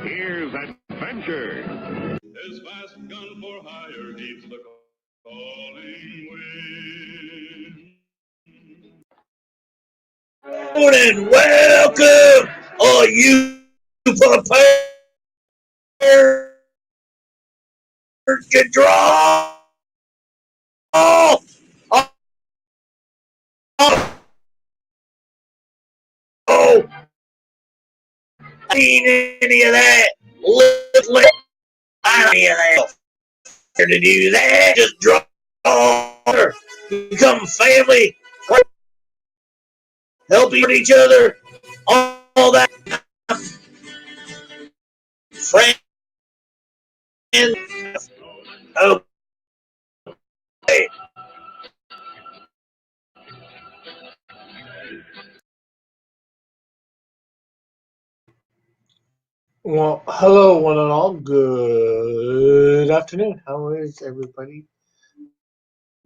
Here's adventure. His fast gun for hire keeps the calling wind. And welcome, all you prepared to draw. Oh, ain't any of that. Any of that. To do that, just draw. Become family. Help each other. All that. Friends. Okay. Well, hello, one and all. Good afternoon. How is everybody?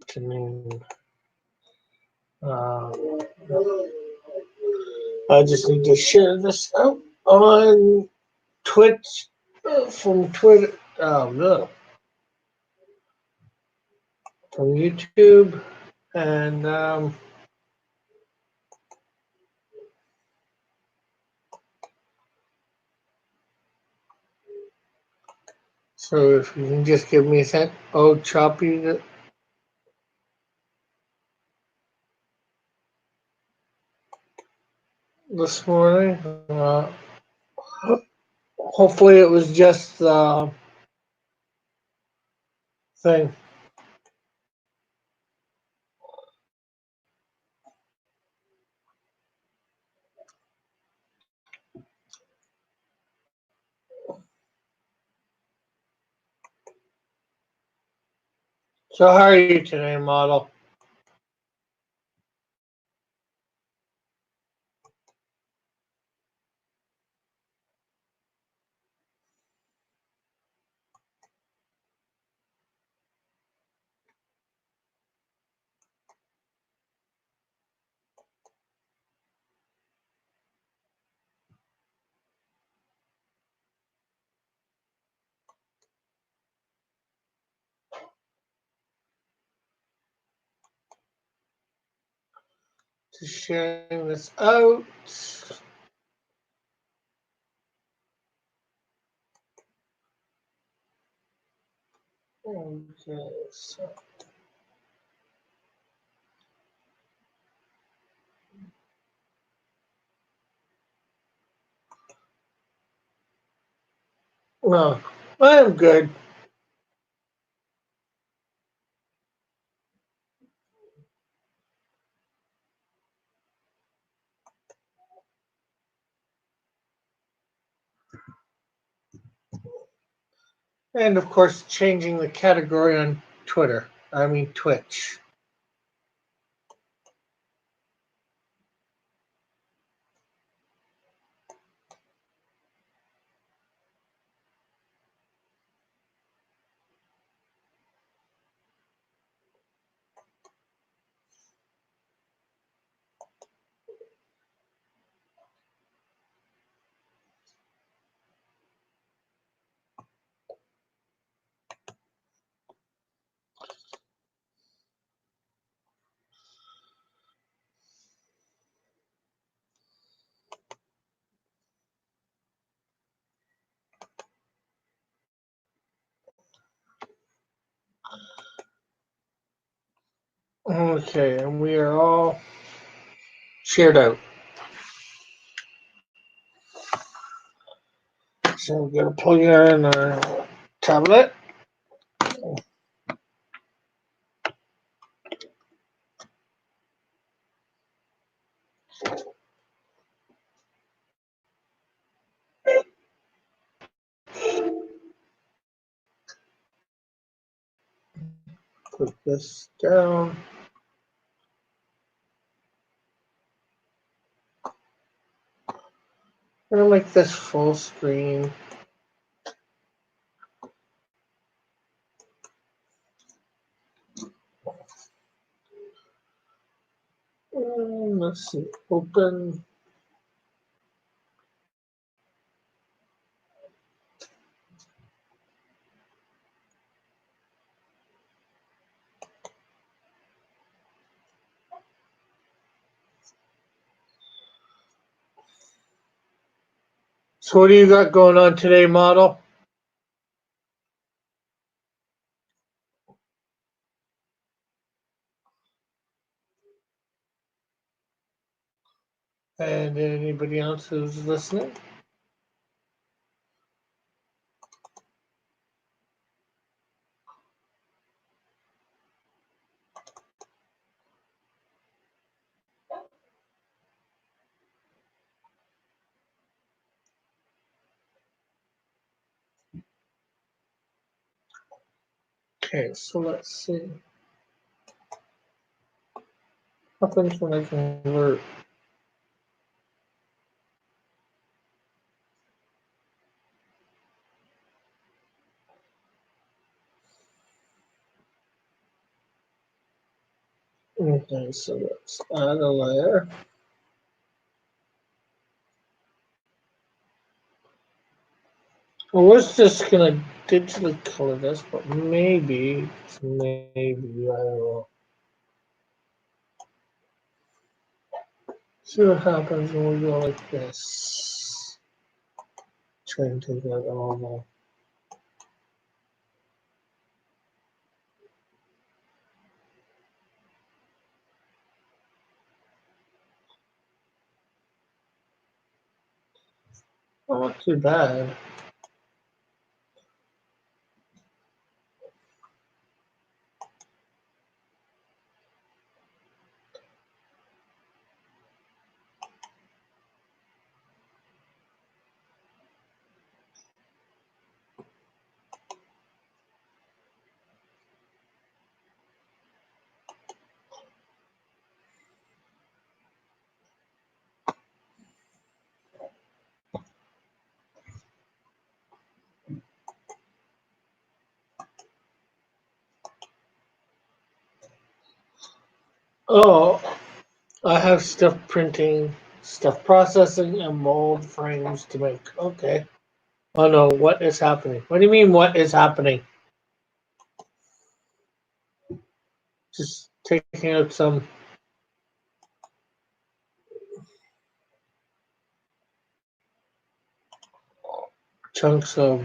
Afternoon. Uh, I just need to share this out on Twitch from Twitter. Oh no, from YouTube, and so if you can just give me a sec. Oh, choppy this morning. Hopefully, it was just the thing. So, how are you today, model? Just sharing this out. Okay, so. Well, I'm good. And of course, changing the category on Twitter. I mean, Twitch. Okay, and we are all shared out. So we're going to plug it in our tablet. Put this down. I'm going to make this full screen. Let's see. Open. So what do you got going on today, model? And anybody else who's listening? Okay, so let's see. What happens when I convert? Okay, so let's add a layer. I was just gonna digitally color this, but maybe, I don't know. See what happens when we go like this. Try and take that all not too bad. Oh, I have stuff printing, stuff processing, and mold frames to make. Okay. Oh no, what is happening? What do you mean, what is happening? Just taking out some chunks of.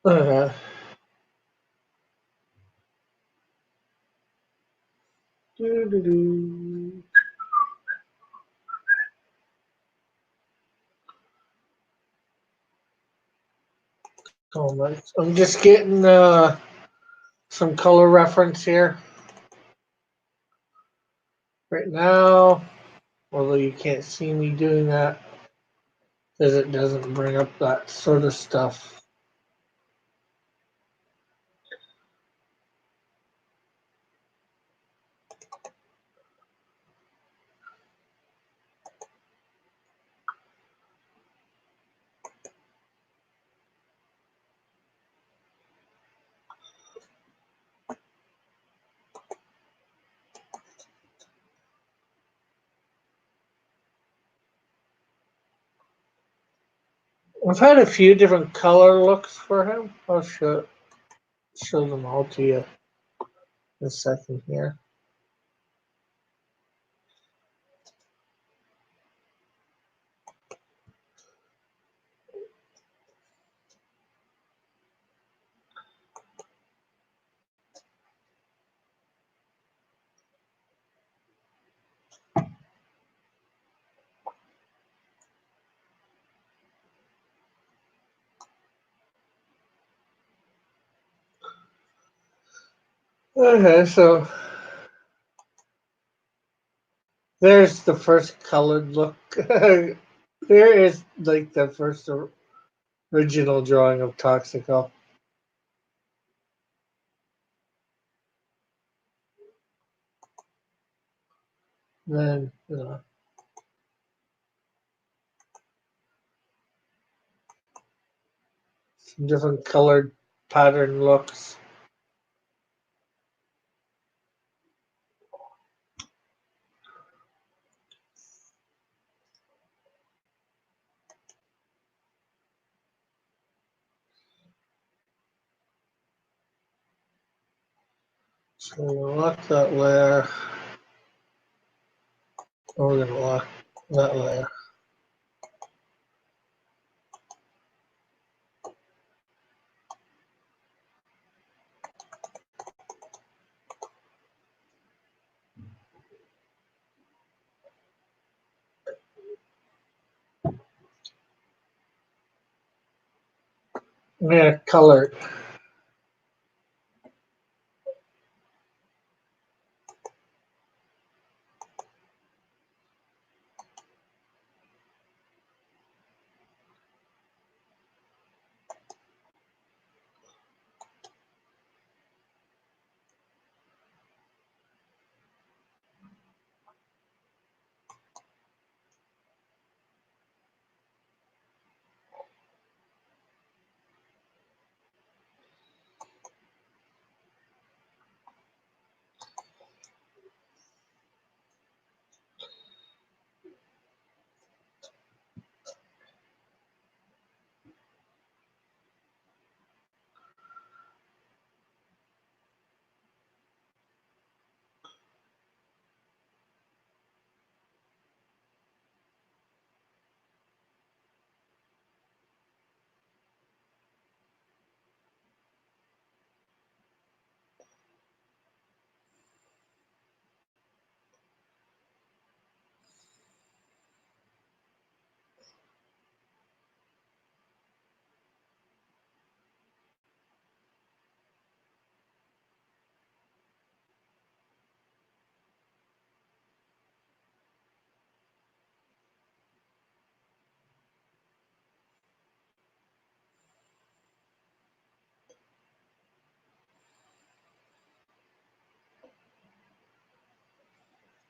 Uh, doo-doo-doo. Oh my! I'm just getting some color reference here right now. Although you can't see me doing that because it doesn't bring up that sort of stuff. I've had a few different color looks for him. I'll show them all to you in a second here. Okay, so there's the first colored look. There is like the first original drawing of Toxico. Then, different colored pattern looks. So we'll lock that layer. We're going to lock that layer. I'm going to color it.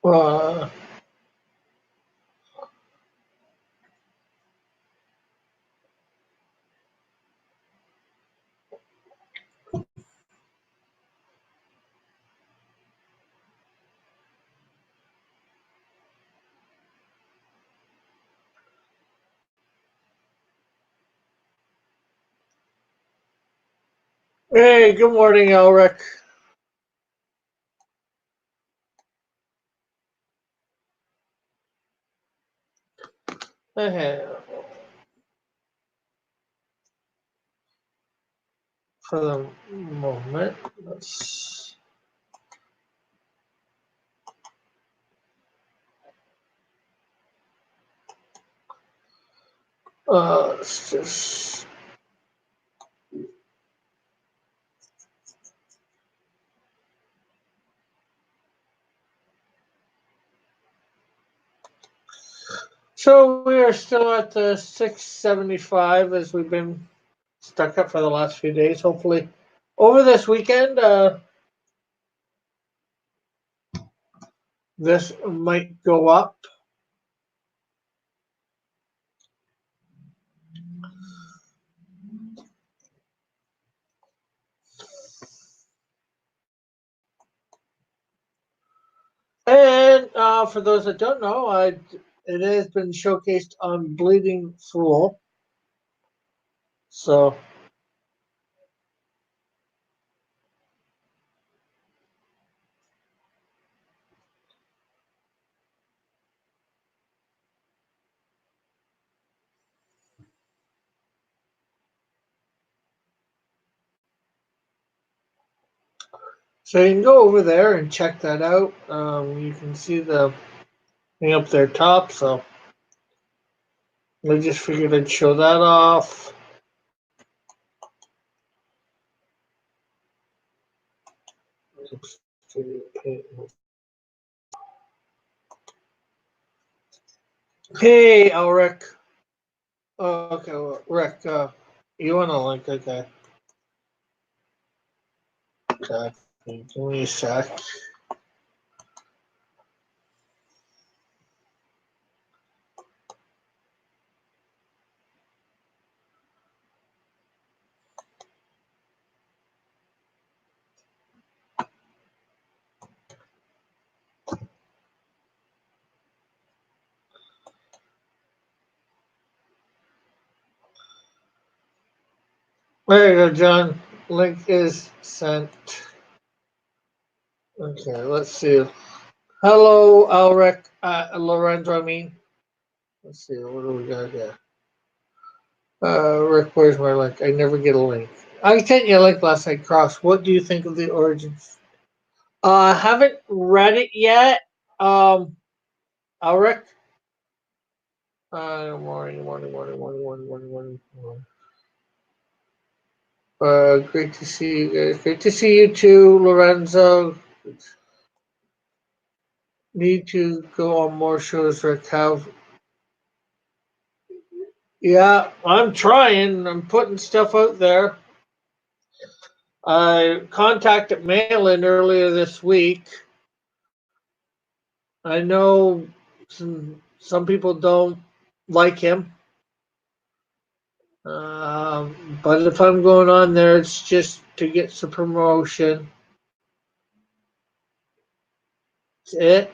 Uh, hey, good morning, Elric. Hey, for the moment, let's let's just so we are still at the 675 as we've been stuck up for the last few days. Hopefully, over this weekend, this might go up. And for those that don't know, it has been showcased on Bleeding Fool. So so you can go over there and check that out. You can see the thing up there top. So I just figured I'd show that off. Hey, Elric. Oh, okay, well, Rick, you want a link? Okay. Okay. Give me a sec. There you go, John. Link is sent. Okay, let's see. Hello, Alric, Lorenzo, I mean. Let's see, what do we got here? Rick, where's my link? I never get a link. I sent you a link last night, Cross. What do you think of the origins? I haven't read it yet. Alric? Morning. Great to see you guys. Great to see you too, Lorenzo. Need to go on more shows, Rick. Have Yeah, I'm trying. I'm putting stuff out there. I contacted Malin earlier this week. I know some people don't like him. But if I'm going on there, it's just to get some promotion. That's it.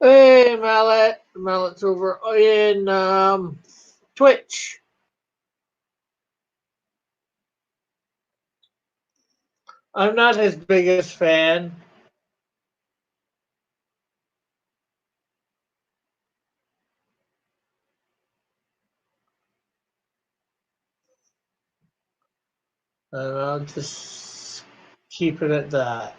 Hey, Mallet. Mallet's over in Twitch. I'm not his biggest fan. And I'll just keep it at that.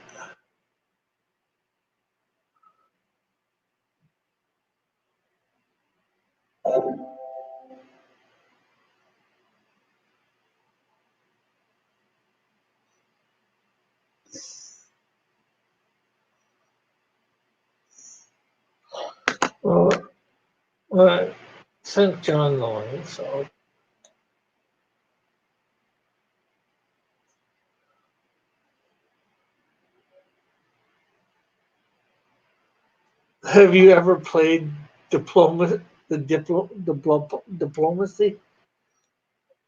Well, I sent John the link, so. Have you ever played diplomacy?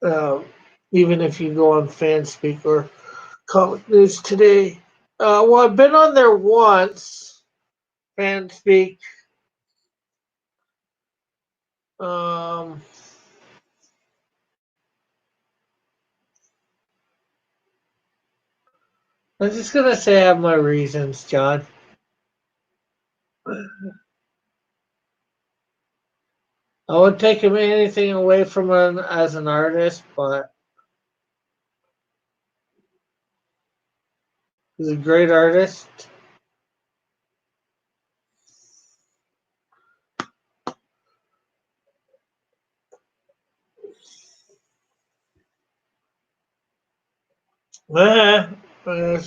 Uh, Even if you go on Fanspeak or Comic News Today. Well, I've been on there once. Fanspeak. Um, I'm just gonna say I have my reasons, John. I would take him anything away from him as an artist, but he's a great artist. Eh, eh,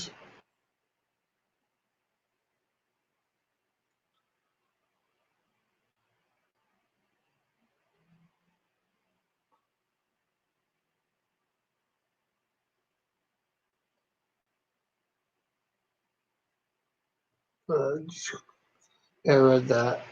uh, I read that.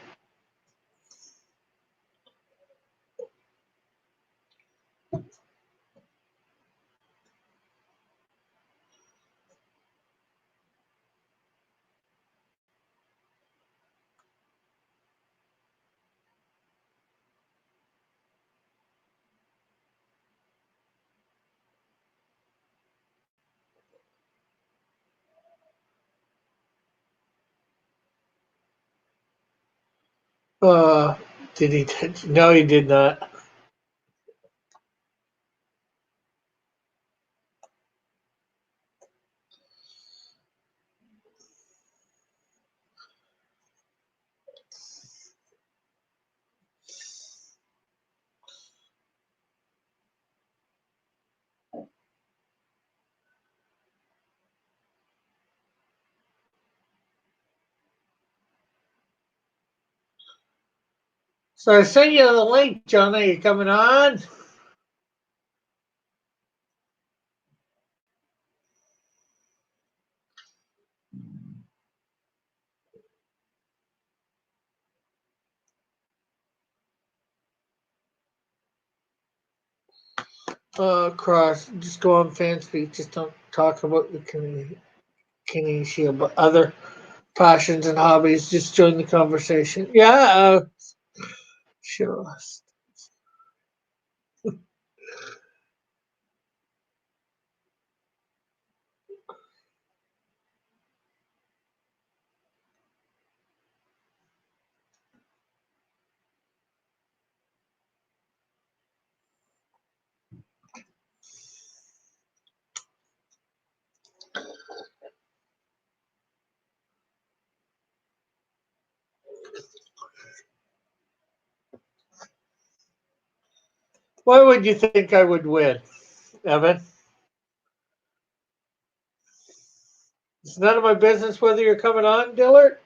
Uh, did he? No, he did not. So I sent you the link, John. Are you coming on? Cross. Just go on Fanspeak. Just don't talk about the Kinesia, but other passions and hobbies. Just join the conversation. Yeah, sure. Why would you think I would win, Evan? It's none of my business whether you're coming on, Dillard.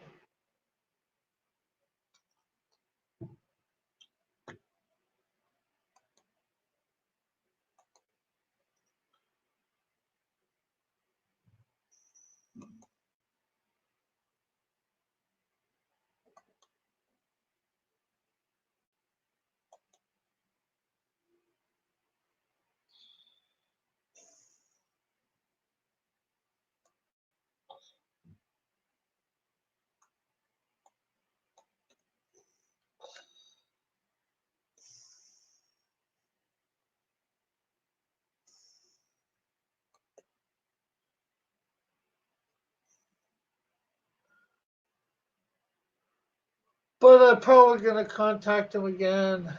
But I'm probably going to contact him again.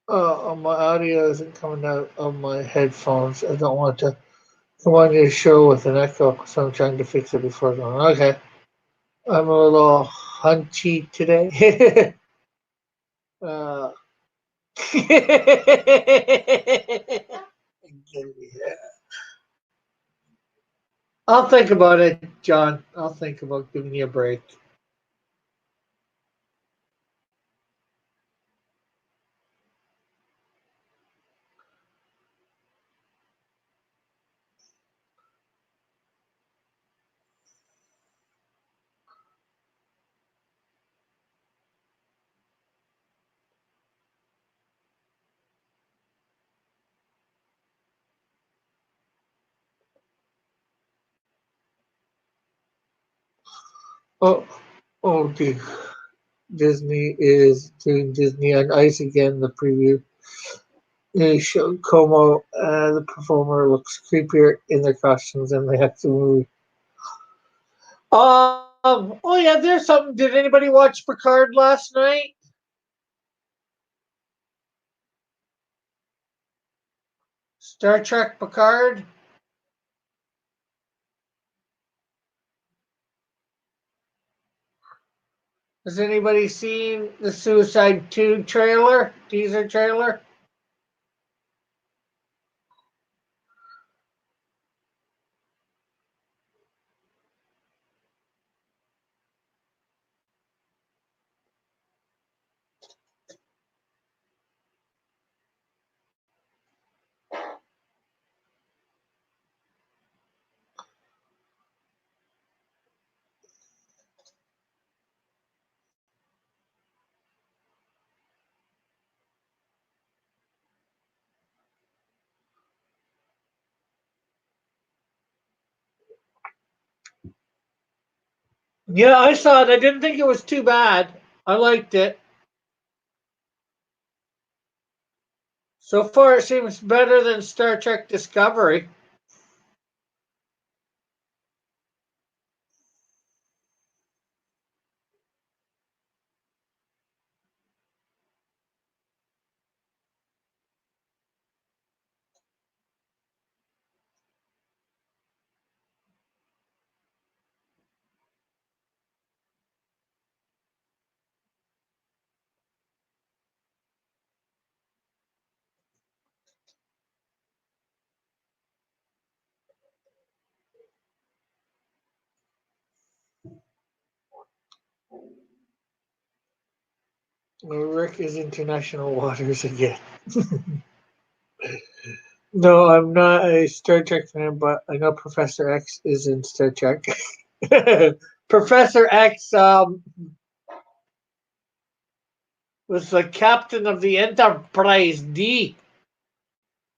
My audio isn't coming out of my headphones. I don't want to come on your show with an echo, so I'm trying to fix it before going. Okay. I'm a little hunchy today. uh, I'll think about it, John. I'll think about giving you a break. Oh, oh, dear. Disney is doing Disney on Ice again. The preview. They showed Como, the performer, looks creepier in their costumes than the actual movie. Oh yeah, there's something. Did anybody watch Picard last night? Star Trek Picard? Has anybody seen the Suicide 2 trailer, teaser trailer? Yeah, I saw it. I didn't think it was too bad. I liked it. So far, it seems better than Star Trek Discovery. Rick is international waters again. No, I'm not a Star Trek fan, but I know Professor X is in Star Trek. Professor X was the captain of the Enterprise D,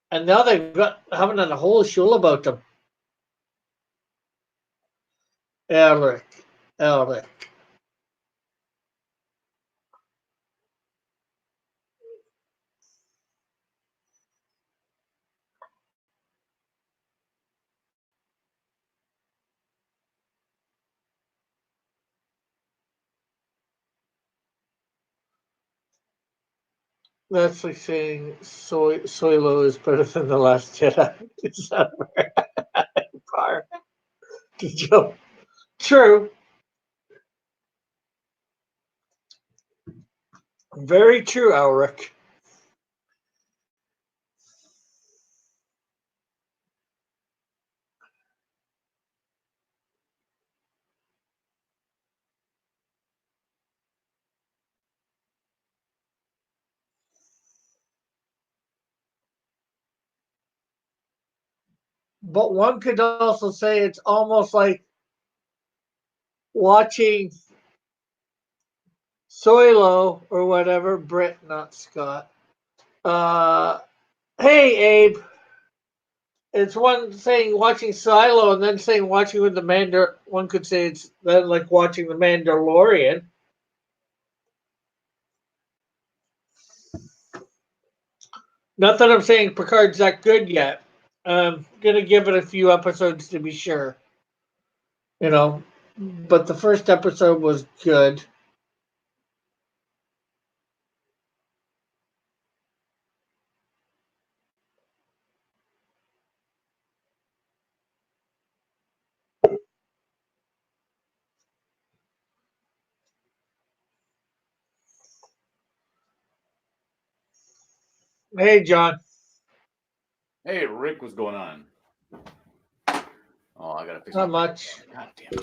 and now they've got having a whole show about him. Eric, Eric. That's like saying Solo is better than the Last Jedi. It's not very far to jump. True, very true, Alric. But one could also say it's almost like watching Solo or whatever, Brit, not Scott. Hey, Abe. It's one saying watching Silo and then saying watching with the One could say it's then like watching the Mandalorian. Not that I'm saying Picard's that good yet. I'm gonna give it a few episodes to be sure. You know, but the first episode was good. Hey, John. Hey, Rick, what's going on? Oh, I gotta fix Not my. much. God damn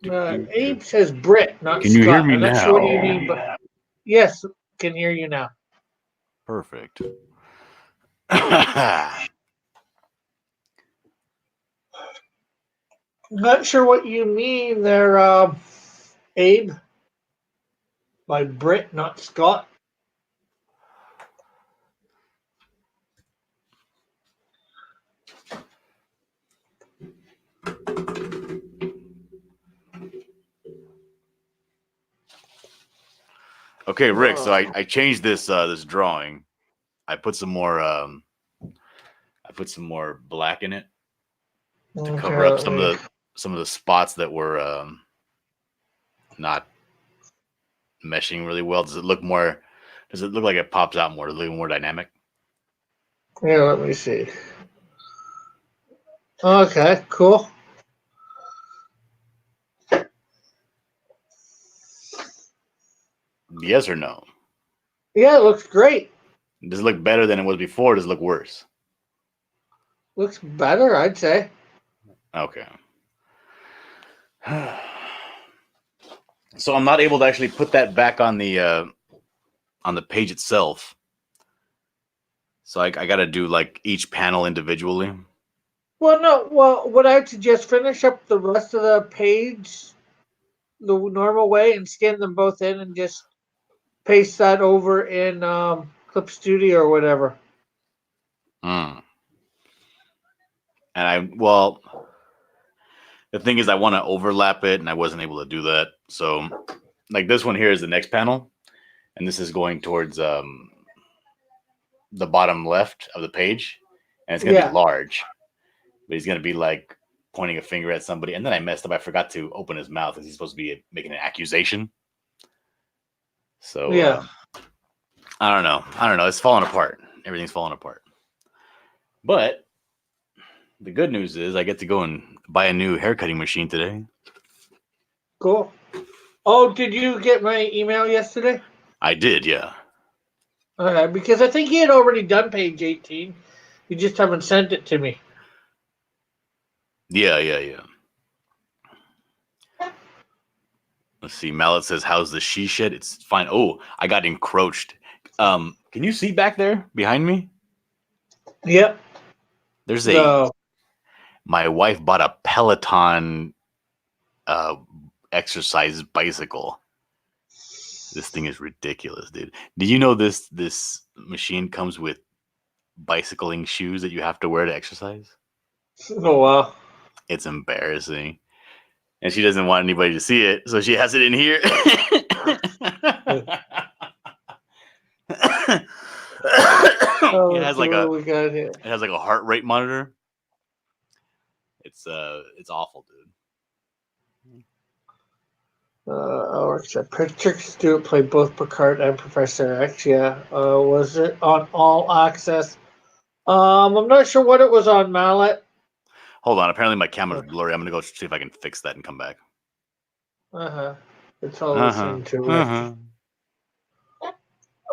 it. Abe says Brit, not Can you Scott. hear me I'm not sure what now? you mean, but yes, can hear you now. Perfect. Not sure what you mean there, Abe. By Brit, not Scott. Okay, Rick. So I changed this this drawing. I put some more black in it to cover up some of the spots that were not meshing really well. Does it look like it pops out more? Does it look more dynamic? Yeah, let me see. Okay, cool. Yes or no? Yeah, it looks great. Does it look better than it was before? Or does it look worse? Looks better, I'd say. Okay. So I'm not able to actually put that back on the page itself. So I got to do like each panel individually. Well, no. Well, what I'd suggest finish up the rest of the page the normal way and scan them both in and just paste that over in Clip Studio or whatever. And the thing is, I want to overlap it, and I wasn't able to do that. So, like this one here is the next panel, and this is going towards the bottom left of the page, and it's gonna be large, but he's gonna be like pointing a finger at somebody. And then I messed up. I forgot to open his mouth because he's supposed to be making an accusation. So I don't know. It's falling apart. Everything's falling apart. But the good news is I get to go and buy a new haircutting machine today. Cool. Oh, did you get my email yesterday? I did, yeah. Okay, because I think he had already done page 18. You just haven't sent it to me. Yeah. Let's see. Mallet says, "How's the she shed?" It's fine. Oh, I got encroached. Can you see back there behind me? Yep. There's No. my wife bought a Peloton exercise bicycle. This thing is ridiculous, dude. Do you know this machine comes with bicycling shoes that you have to wear to exercise? Oh wow. It's embarrassing. And she doesn't want anybody to see it, so she has it in here. Oh, It has what like do we got here? it has like a heart rate monitor. It's awful, dude. Patrick Stewart played both Picard and Professor X. Yeah. Was it on All Access? I'm not sure what it was on, Mallet. Hold on. Apparently my camera's blurry. I'm gonna go see if I can fix that and come back. It's all listening to it. Uh-huh.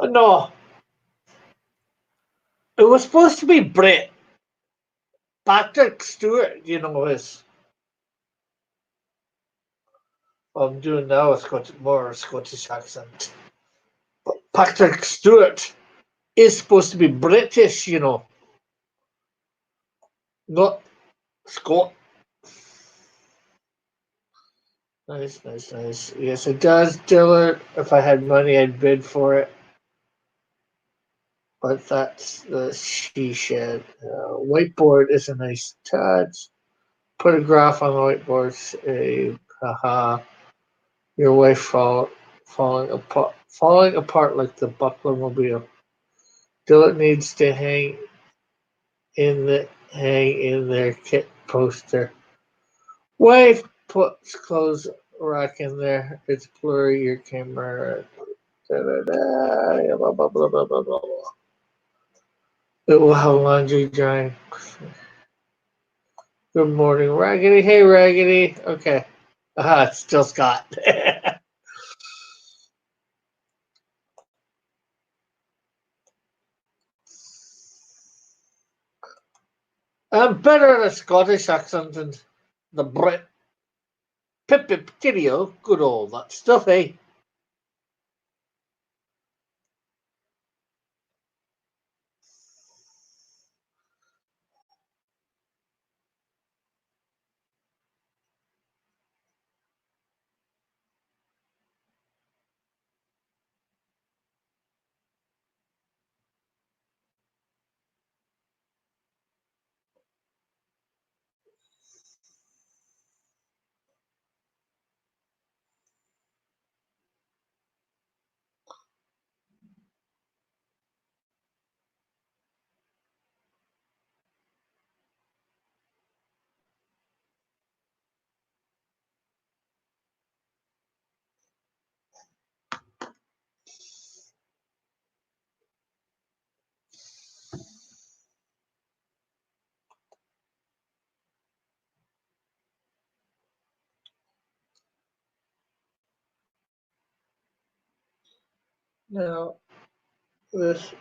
No. It was supposed to be Brit. Patrick Stewart, is. I'm doing now a more Scottish accent. But Patrick Stewart is supposed to be British, not Scot. Nice. Yes, it does, Dillard. If I had money, I'd bid for it. But that's the she shed. Whiteboard is a nice touch. Put a graph on the whiteboard. Say, haha, your wife falling apart like the Buckler Mobile. Dillard needs to hang in their kit poster. Wife puts clothes rack in there. It's blurry. Your camera. Blah, blah, blah, blah, blah, blah. It will have laundry drying. Good morning, Raggedy. Hey, Raggedy. Okay. It's still Scott. I'm better at a Scottish accent than the Brit. Pip pip cheerio. Good old that stuff, eh? Now, this.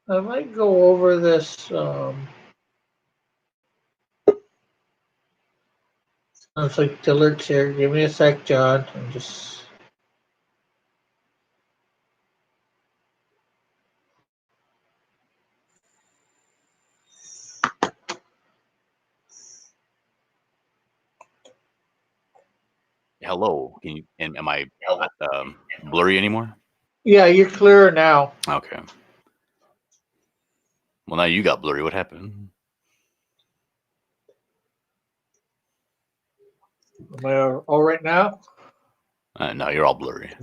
I might go over this. Sounds like Dillard's here. Give me a sec, John. I'm just. Hello. Am I blurry anymore? Yeah, you're clearer now. Okay. Well, now you got blurry. What happened? Am I all right now? No, you're all blurry.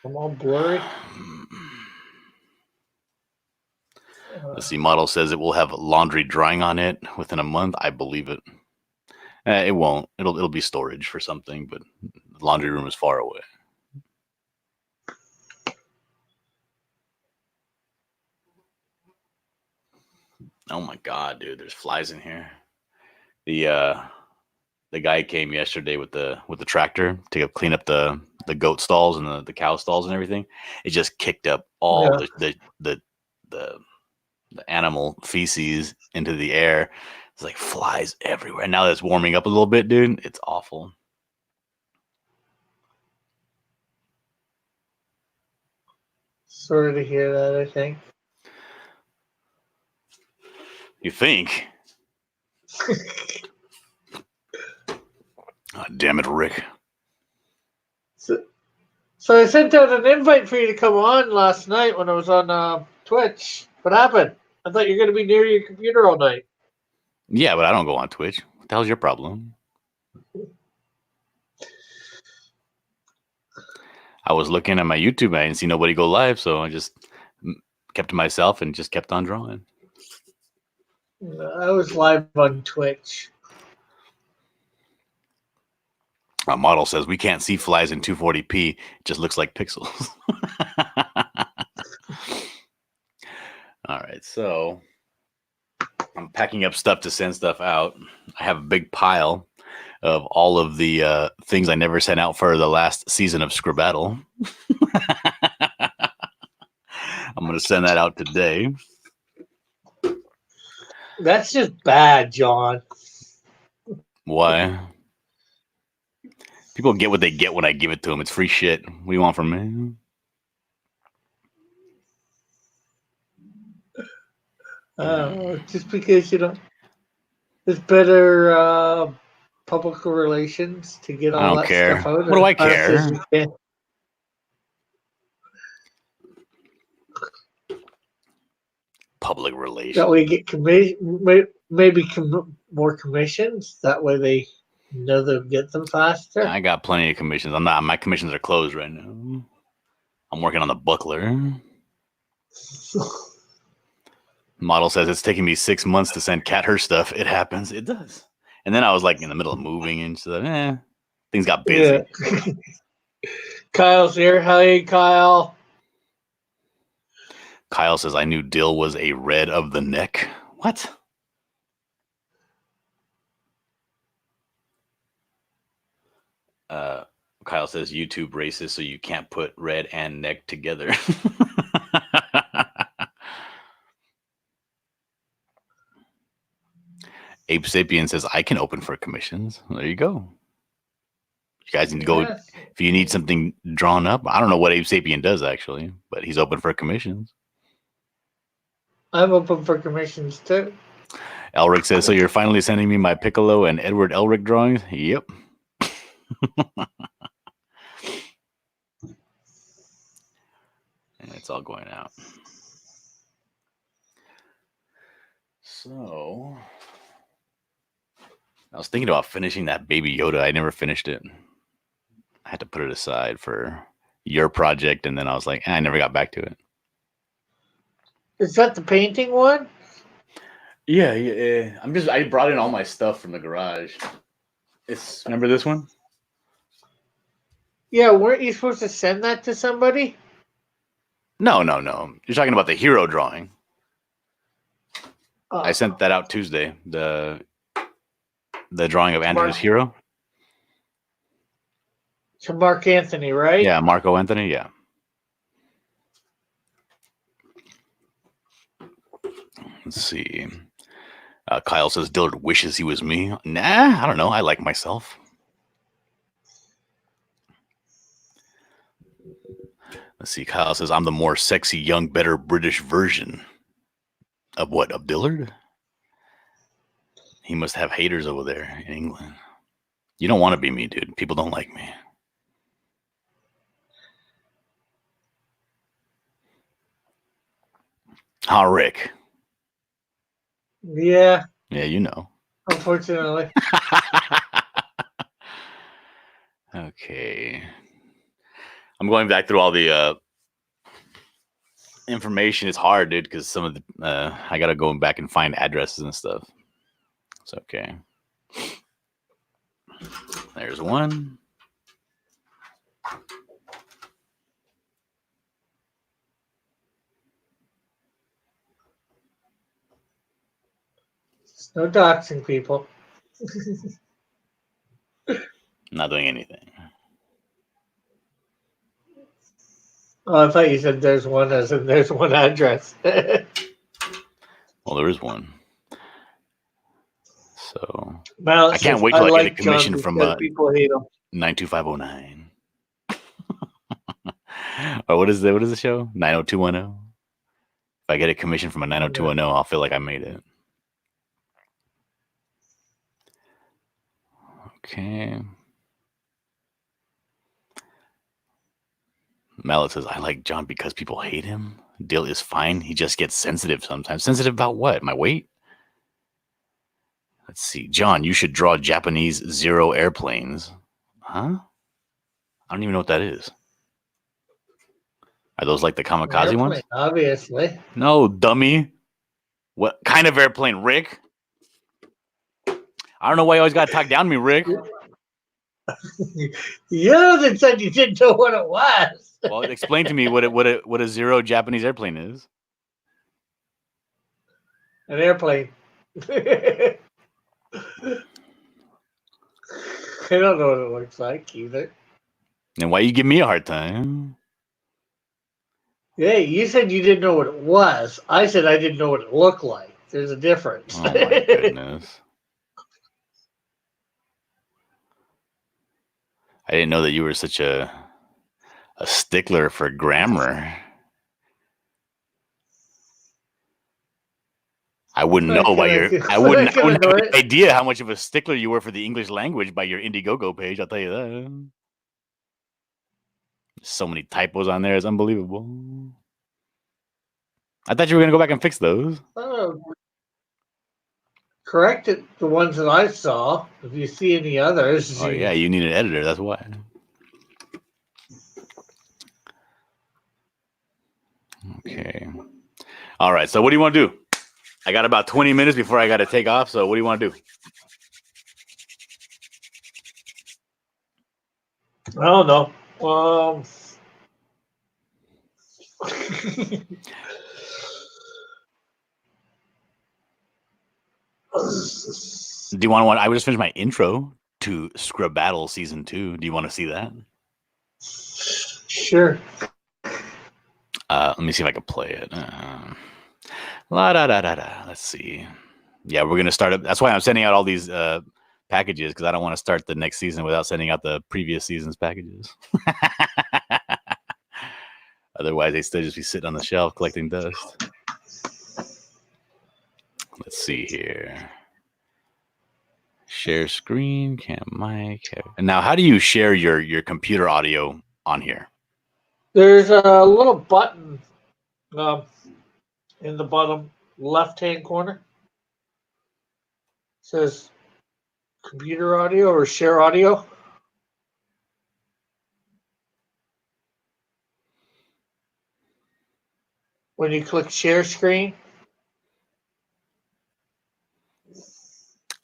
I'm all blurry. The C model says it will have laundry drying on it within a month. I believe it. It won't. It'll be storage for something, but the laundry room is far away. Oh my god, dude! There's flies in here. The guy came yesterday with the tractor to clean up the goat stalls and the cow stalls and everything. It just kicked up all Yeah. the animal feces into the air. It's like flies everywhere. Now that it's warming up a little bit, dude, it's awful. Sorry to hear that, I think. You think? Oh, damn it, Rick. So I sent out an invite for you to come on last night when I was on Twitch. What happened? I thought you were going to be near your computer all night. Yeah, but I don't go on Twitch. What the hell's your problem? I was looking at my YouTube, I didn't see nobody go live, so I just kept to myself and just kept on drawing. I was live on Twitch. My model says we can't see flies in 240p. It just looks like pixels. All right, so I'm packing up stuff to send stuff out. I have a big pile of all of the things I never sent out for the last season of Scribbattle. I'm going to send that out today. That's just bad, John. Why? People get what they get when I give it to them. It's free shit. What do you want from me? Just because you know, it's better public relations to get I all don't that care. stuff out. What do I as fast care? as you can. Public relations. That way, you get maybe more commissions. That way, they know they'll get them faster. I got plenty of commissions. I'm not. My commissions are closed right now. I'm working on the buckler. Model says it's taking me 6 months to send Kat her stuff. It happens. It does. And then I was like in the middle of moving and stuff. Things got busy. Yeah. Kyle's here. Hey, Kyle. Kyle says I knew Dill was a red of the neck. What? Kyle says YouTube racist, so you can't put red and neck together. Ape Sapien says I can open for commissions. There you go. You guys need to go if you need something drawn up. I don't know what Ape Sapien does actually, but he's open for commissions. I'm open for commissions too. Elric says, so you're finally sending me my Piccolo and Edward Elric drawings? Yep. And it's all going out. So I was thinking about finishing that Baby Yoda. I never finished it. I had to put it aside for your project, and then I was like, I never got back to it. Is that the painting one? Yeah. I brought in all my stuff from the garage. Remember this one? Yeah, weren't you supposed to send that to somebody? No. You're talking about the hero drawing. I sent that out Tuesday. The drawing of Andrew's hero. To Mark Anthony, right? Yeah, Marco Anthony, yeah. Let's see. Kyle says Dillard wishes he was me. Nah, I don't know. I like myself. Let's see. Kyle says I'm the more sexy, young, better British version of what? Of Dillard? He must have haters over there in England. You don't want to be me, dude. People don't like me. Huh, Rick? Yeah. Yeah, you know. Unfortunately. Okay. I'm going back through all the information. It's hard, dude, because some of the I gotta go back and find addresses and stuff. It's okay. There's one. No doxing people. Not doing anything. Oh, I thought you said there's one as in there's one address. Well, there is one. So Mal I can't says, wait till I like get a commission John from because people hate him. 92509. Or what is the show? 90210. If I get a commission from a 90210, I'll feel like I made it. Okay. Mallet says, I like John because people hate him. Dill is fine. He just gets sensitive sometimes. Sensitive about what? My weight? Let's see. John, you should draw Japanese Zero airplanes. Huh? I don't even know what that is. Are those like the kamikaze Airplane, ones? obviously. No, dummy. What kind of airplane, Rick? I don't know why you always got to talk down to me, Rick. You that said you didn't know what it was. Well, explain to me what a Zero Japanese airplane is. An airplane. I don't know what it looks like either. And why you give me a hard time? Yeah, you said you didn't know what it was. I said I didn't know what it looked like. There's a difference. Oh my goodness. I didn't know that you were such a stickler for grammar. I wouldn't know by your. I wouldn't have any idea how much of a stickler you were for the English language by your Indiegogo page. I'll tell you that. So many typos on there; it's unbelievable. I thought you were gonna go back and fix those. Corrected the ones that I saw. If you see any others, Oh yeah, you need an editor. That's why. Okay. All right. So what do you want to do? I got about 20 minutes before I got to take off. So what do you want to do? I don't know. Do you want? I just finished my intro to Scrabbattle Season 2. Do you want to see that? Sure. Let me see if I can play it. La da da da da. Let's see. Yeah, we're gonna start it. That's why I'm sending out all these packages, because I don't want to start the next season without sending out the previous season's packages. Otherwise, they still just be sitting on the shelf collecting dust. Let's see here. Share screen, cam mic. And now, how do you share your computer audio on here? There's a little button in the bottom left-hand corner. It says computer audio or share audio. When you click share screen.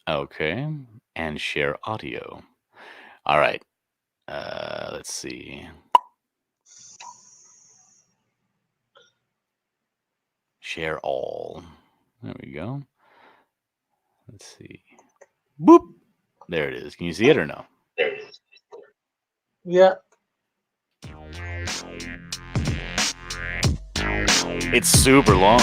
Okay. And share audio. All right. Let's see. Share all. There we go. Let's see. Boop. There it is. Can you see it or no? Yeah. It's super long.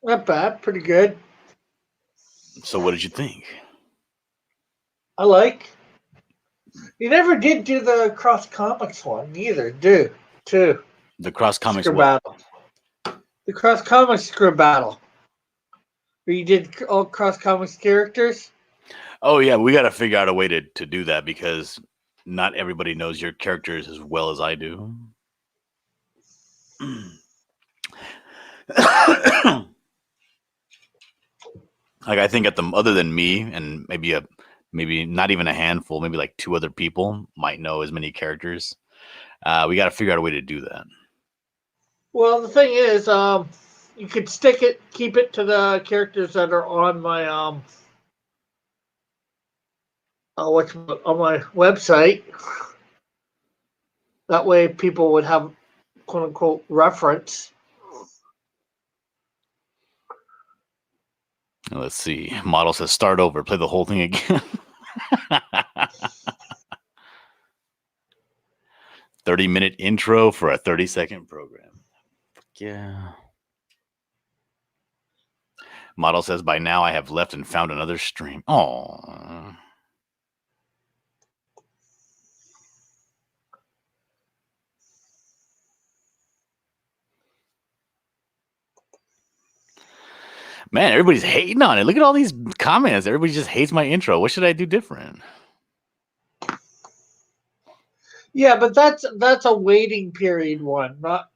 Not bad. Pretty good. So what did you think? I like. You never did do the Cross Comics one either, too. The Cross Comics Screw what? Battle. The Cross Comics Screw Battle. Where you did all Cross Comics characters. Oh yeah, we got to figure out a way to do that because not everybody knows your characters as well as I do. Like I think other than me and maybe not even a handful, maybe like 2 other people might know as many characters. We got to figure out a way to do that. Well, the thing is, you could keep it to the characters that are on my on my website. That way, people would have "quote unquote" reference. Let's see. Model says start over, play the whole thing again. 30-minute intro for a 30-second program. Yeah. Model says by now I have left and found another stream. Oh. Man, everybody's hating on it. Look at all these comments. Everybody just hates my intro. What should I do different? Yeah, but that's a waiting period one, not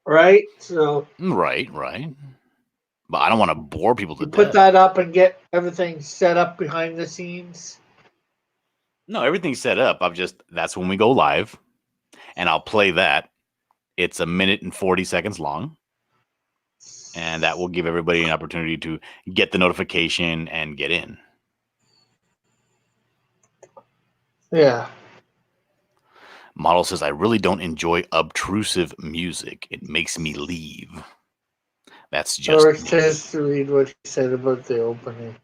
right? So Right. But I don't want to bore people to you put death. that up and get everything set up behind the scenes. No, everything's set up. That's when we go live, and I'll play that. It's 1 minute and 40 seconds long. And that will give everybody an opportunity to get the notification and get in. Yeah. Model says, I really don't enjoy obtrusive music. It makes me leave. That's just Eric says to read what he said about the opening.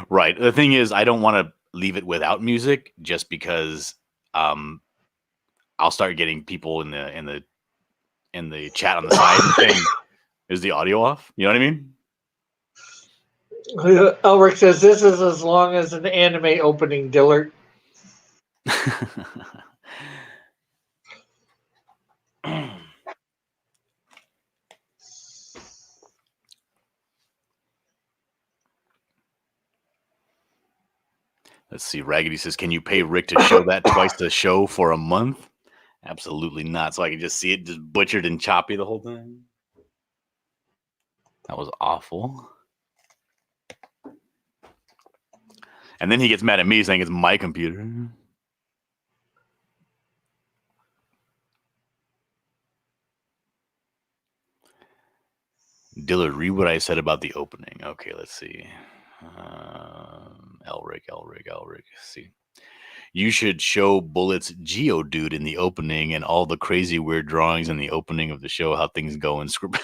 Right. The thing is, I don't want to leave it without music just because I'll start getting people in the chat on the side saying, is the audio off? You know what I mean? Elric says this is as long as an anime opening, Dillard. Let's see. Raggedy says, can you pay Rick to show that twice the show for a month? Absolutely not. So I can just see it just butchered and choppy the whole time. That was awful. And then he gets mad at me saying it's my computer. Dillard, read what I said about the opening. Okay, let's see. Elric. See. You should show Bullet's Geodude in the opening and all the crazy weird drawings in the opening of the show, how things go in Script.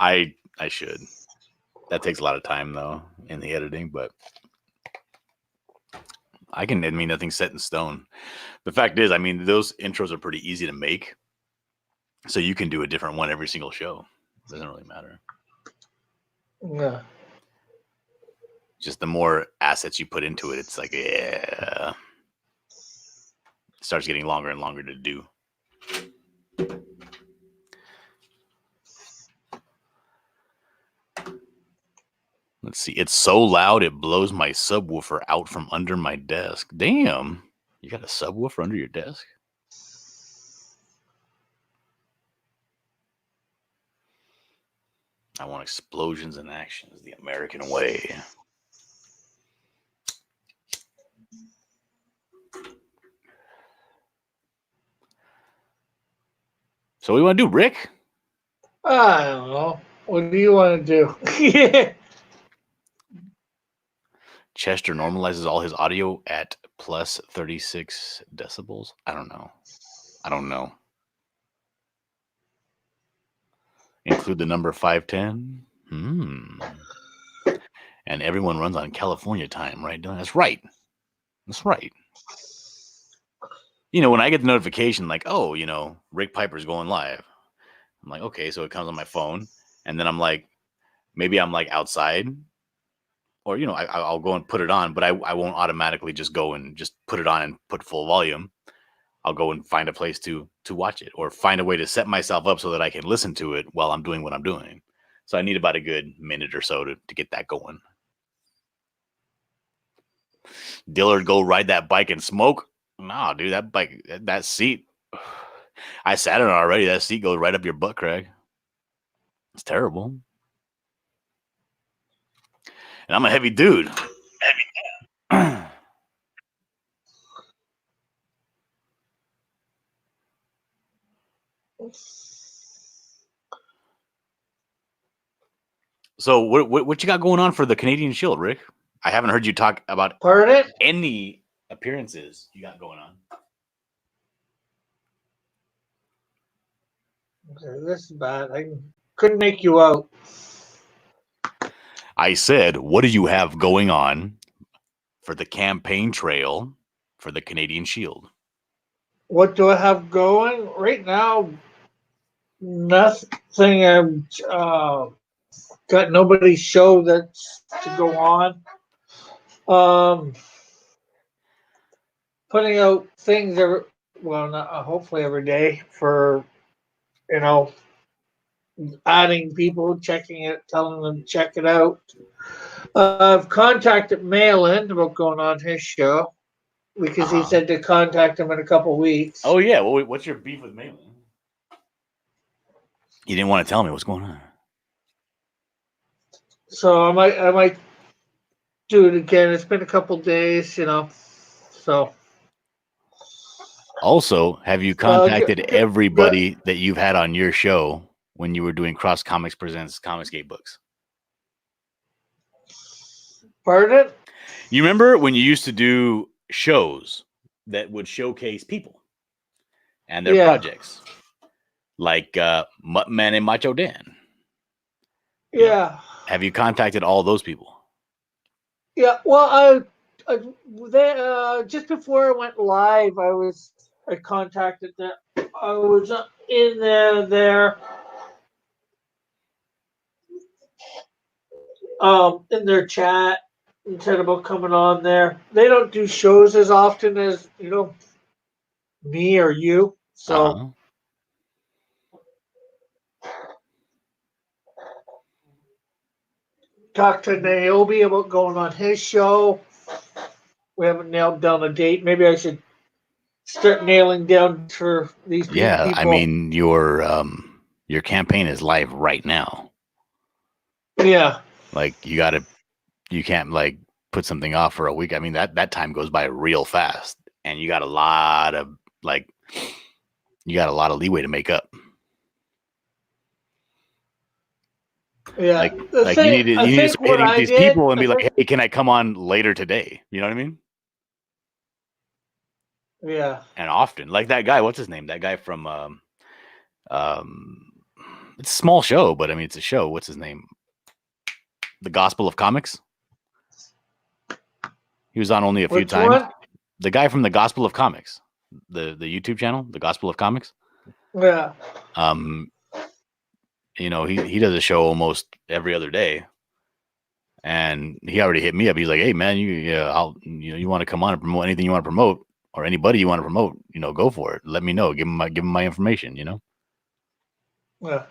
I should. That takes a lot of time though in the editing, but nothing's set in stone. The fact is, those intros are pretty easy to make. So you can do a different one every single show. It doesn't really matter. Yeah. Just the more assets you put into it, it's like, yeah. It starts getting longer and longer to do. Let's see. It's so loud, it blows my subwoofer out from under my desk. Damn. You got a subwoofer under your desk? I want explosions and actions the American way. So what do you want to do, Rick? I don't know. What do you want to do? Chester normalizes all his audio at plus 36 decibels. I don't know. Include the number 510. And everyone runs on California time, right? That's right. You know, when I get the notification like, oh, you know, Rick Piper's going live. I'm like, okay, so it comes on my phone. And then I'm like, maybe I'm like outside. Or, you know, I'll go and put it on, but I won't automatically just go and just put it on and put full volume. I'll go and find a place to watch it or find a way to set myself up so that I can listen to it while I'm doing what I'm doing. So I need about a good minute or so to get that going. Dillard, go ride that bike and smoke? No, dude, that bike, that seat, I sat in it already. That seat goes right up your butt, Craig. It's terrible. And I'm a heavy dude. So what you got going on for the Canadian Shield, Rick? I haven't heard you talk about any appearances you got going on. Okay, this is bad. I couldn't make you out. I said, what do you have going on for the campaign trail for the Canadian Shield? What do I have going right now? Nothing. I've got nobody's show that's to go on. Putting out things hopefully every day for, you know, adding people, checking it, telling them to check it out. I've contacted Malin about going on his show because he said to contact him in a couple weeks. Oh yeah, well, what's your beef with Malin? You didn't want to tell me what's going on. So I might do it again. It's been a couple days, you know. So. Also, have you contacted everybody that you've had on your show when you were doing Cross Comics Presents Comicsgate books? Pardon? You remember when you used to do shows that would showcase people and their projects, like Muttman and Macho Dan? Yeah. Have you contacted all those people? Yeah. Well, just before I went live, I contacted them. I was in there. In their chat and said about coming on there. They don't do shows as often as, you know, me or you. So talked to Naomi about going on his show. We haven't nailed down a date. Maybe I should start nailing down for these people. Yeah, I mean your campaign is live right now. Yeah. Like you can't like put something off for a week. I mean that time goes by real fast, and you got a lot of leeway to make up. Yeah, like you need to hit these people and be like, hey, can I come on later today? You know what I mean? Yeah. And often, like that guy, what's his name? That guy from it's a small show, but I mean it's a show. What's his name? The Gospel of Comics. He was on only a few times. One? The guy from the Gospel of Comics, the YouTube channel, the Gospel of Comics. Yeah. You know, he does a show almost every other day, and he already hit me up. He's like, "Hey, man, you want to come on and promote anything you want to promote, or anybody you want to promote? You know, go for it. Let me know. Give him my information. You know." Yeah.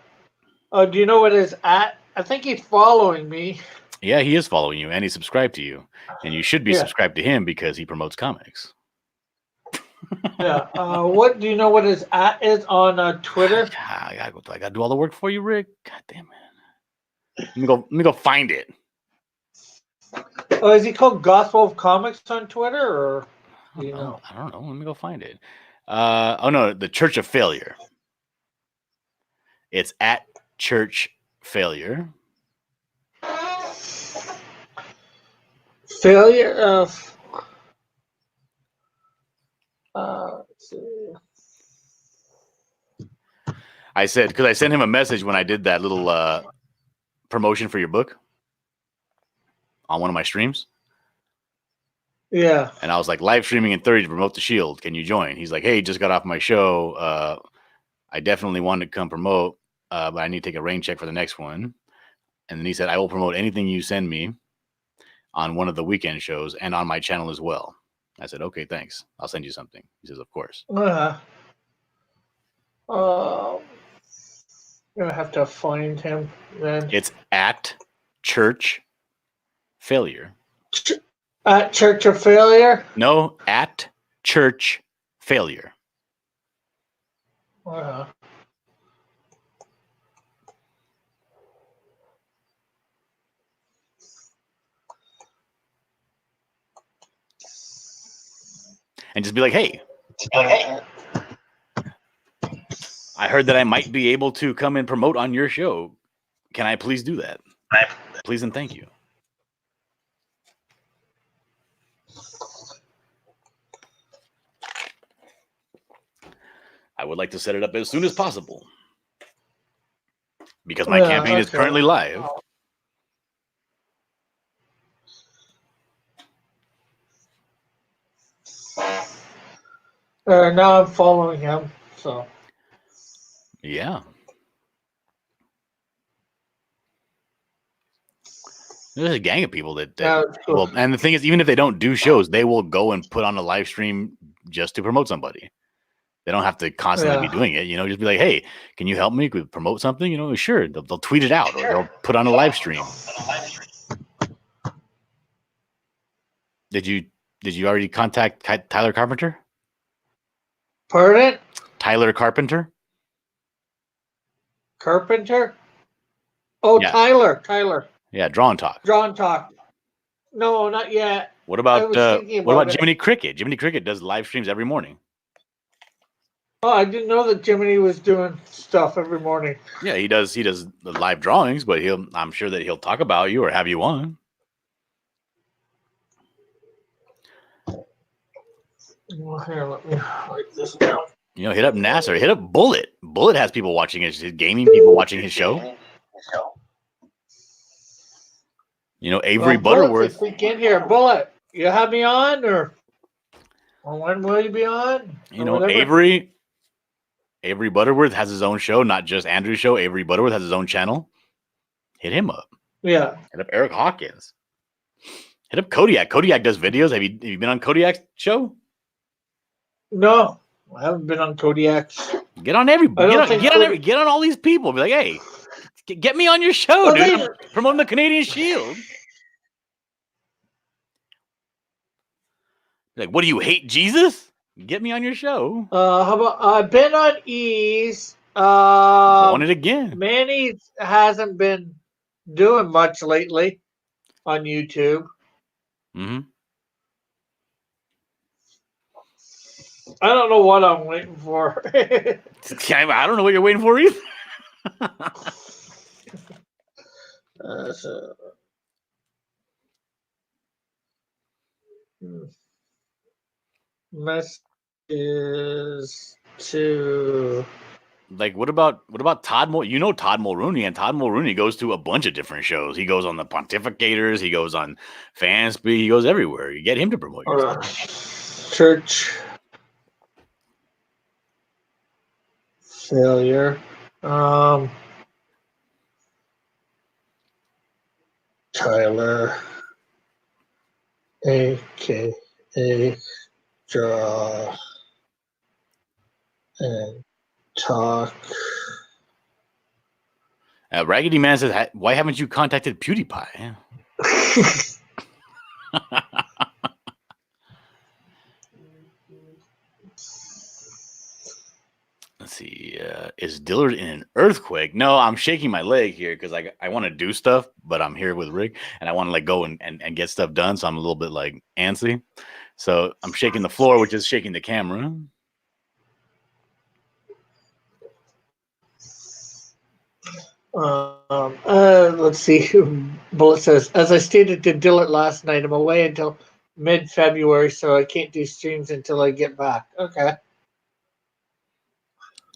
Oh, do you know what his at? I think he's following me. Yeah, he is following you, and he subscribed to you, and you should be subscribed to him because he promotes comics. Yeah. What do you know? What his at is on Twitter? I gotta do all the work for you, Rick. God damn it. Let me go find it. Oh, is he called Gospel of Comics on Twitter, or do you know? I don't know. Let me go find it. Oh no, the Church of Failure. It's at Church Failure. Failure. Let's see. I said, because I sent him a message when I did that little promotion for your book on one of my streams. Yeah. And I was like, live streaming in 30 to promote the Shield. Can you join? He's like, hey, just got off my show. I definitely wanted to come promote, but I need to take a rain check for the next one. And then he said, I will promote anything you send me on one of the weekend shows and on my channel as well. I said, okay, thanks. I'll send you something. He says, of course. Gonna have to find him then. It's at Church Failure. At Church of Failure? No, at Church Failure. And just be like, hey, I heard that I might be able to come and promote on your show. Can I please do that? Please and thank you. I would like to set it up as soon as possible because my campaign is currently live. Now I'm following him, so. Yeah. There's a gang of people that cool. Well, and the thing is, even if they don't do shows, they will go and put on a live stream just to promote somebody. They don't have to constantly be doing it, just be like, hey, can you help me promote something? Sure. They'll tweet it out or they'll put on a live stream. Did you already contact Tyler Carpenter? Pardon? Tyler Carpenter? Carpenter? Oh, yeah. Tyler. Yeah, Draw and Talk. Draw and Talk. No, not yet. What about Jiminy Cricket? Jiminy Cricket does live streams every morning. Oh, I didn't know that Jiminy was doing stuff every morning. Yeah, he does the live drawings, but I'm sure that he'll talk about you or have you on. Well, here, let me write this down. Hit up Nasser. Hit up Bullet. Bullet has people watching his gaming people watching his show. Avery Butterworth. Bullet, in here, Bullet. You have me on, or when will you be on? Avery Butterworth has his own show, not just Andrew's show. Avery Butterworth has his own channel. Hit him up. Yeah. Hit up Eric Hawkins. Hit up Kodiak. Kodiak does videos. Have you been on Kodiak's show? No, I haven't been on Kodiak's. Get on everybody. Get on all these people. Be like, hey, get me on your show, dude. I'm promoting the Canadian Shield. Like, what do you hate, Jesus? Get me on your show. How about I've been on Ease. Want it again? Manny hasn't been doing much lately on YouTube. Mm-hmm. I don't know what I'm waiting for. I don't know what you're waiting for either. Messages to what about Todd Todd Mulrooney, and Todd Mulrooney goes to a bunch of different shows. He goes on the Pontificators, he goes on Fanspeak, he goes everywhere. You get him to promote your stuff. Church Failure. Tyler, a.k.a. Draw and Talk. Raggedy Man says, why haven't you contacted PewDiePie? Let's see. Is Dillard in an earthquake? No, I'm shaking my leg here because I want to do stuff, but I'm here with Rick and I want to like go and get stuff done. So I'm a little bit like antsy. So I'm shaking the floor, which is shaking the camera. Let's see. Bullet says, as I stated to Dillard last night, I'm away until mid-February, so I can't do streams until I get back. Okay.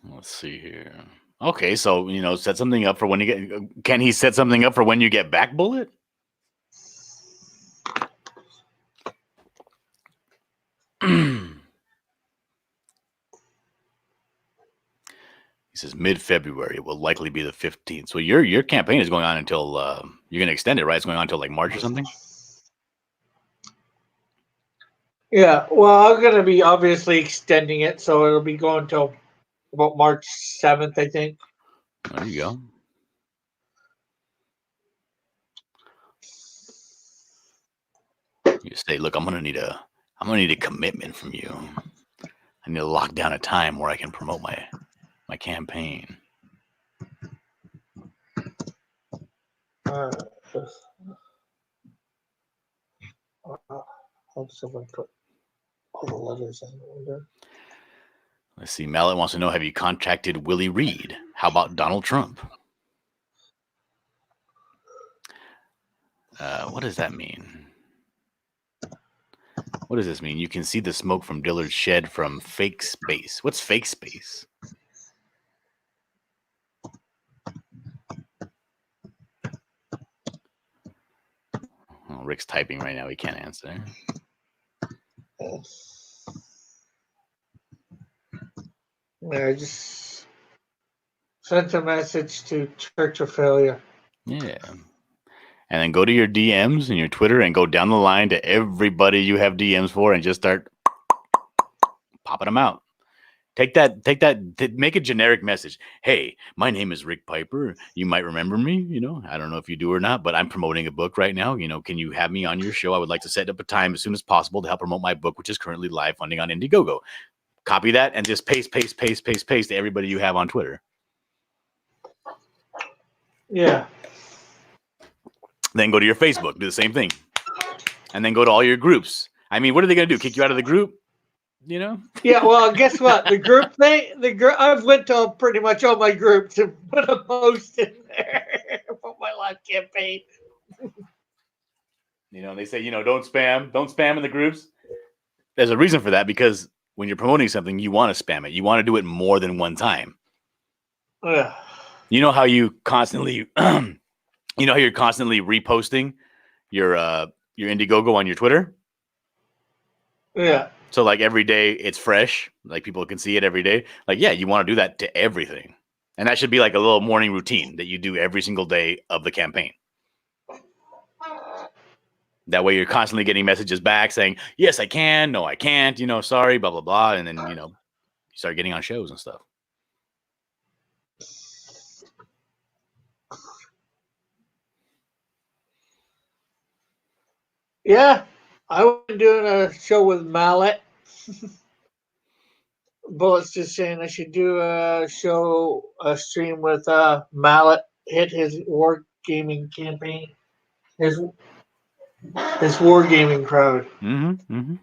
Let's see here. Okay, so set something up for when you get. Can he set something up for when you get back, Bullet? He says mid-February will likely be the 15th. So your campaign is going on until you're going to extend it, right? It's going on until like March or something. Yeah, well, I'm going to be obviously extending it, so it'll be going till about March 7th, I think. There you go. You say, look, I'm gonna need a commitment from you. I need to lock down a time where I can promote my campaign. Hope someone put all the letters in order. Let's see. Mallet wants to know, have you contacted Willie Reed? How about Donald Trump? What does that mean? What does this mean? You can see the smoke from Dillard's shed from fake space. What's fake space? Oh, Rick's typing right now. He can't answer. I just sent a message to Church of Failure. Yeah. And then go to your DMs and your Twitter and go down the line to everybody you have DMs for and just start popping them out. Take that, make a generic message. Hey, my name is Rick Piper. You might remember me, I don't know if you do or not, but I'm promoting a book right now. Can you have me on your show? I would like to set up a time as soon as possible to help promote my book, which is currently live funding on Indiegogo. Copy that and just paste to everybody you have on Twitter. Yeah. Then go to your Facebook, do the same thing. And then go to all your groups. I mean, what are they going to do? Kick you out of the group? Yeah, well, guess what? The group thing, I've went to pretty much all my groups and put a post in there for my live campaign. They say, don't spam in the groups. There's a reason for that, because when you're promoting something, you want to spam it. You want to do it more than one time. Yeah. You know how you constantly, you're constantly reposting your Indiegogo on your Twitter? Yeah. So like every day it's fresh, like people can see it every day. Like, yeah, you want to do that to everything. And that should be like a little morning routine that you do every single day of the campaign. That way you're constantly getting messages back saying, yes, I can. No, I can't. Sorry, blah, blah, blah. And then, you start getting on shows and stuff. Yeah. I was doing a show with Mallet. Bullet's just saying I should do a stream with Mallet, hit his wargaming campaign, his wargaming crowd. Mm-hmm, mm-hmm.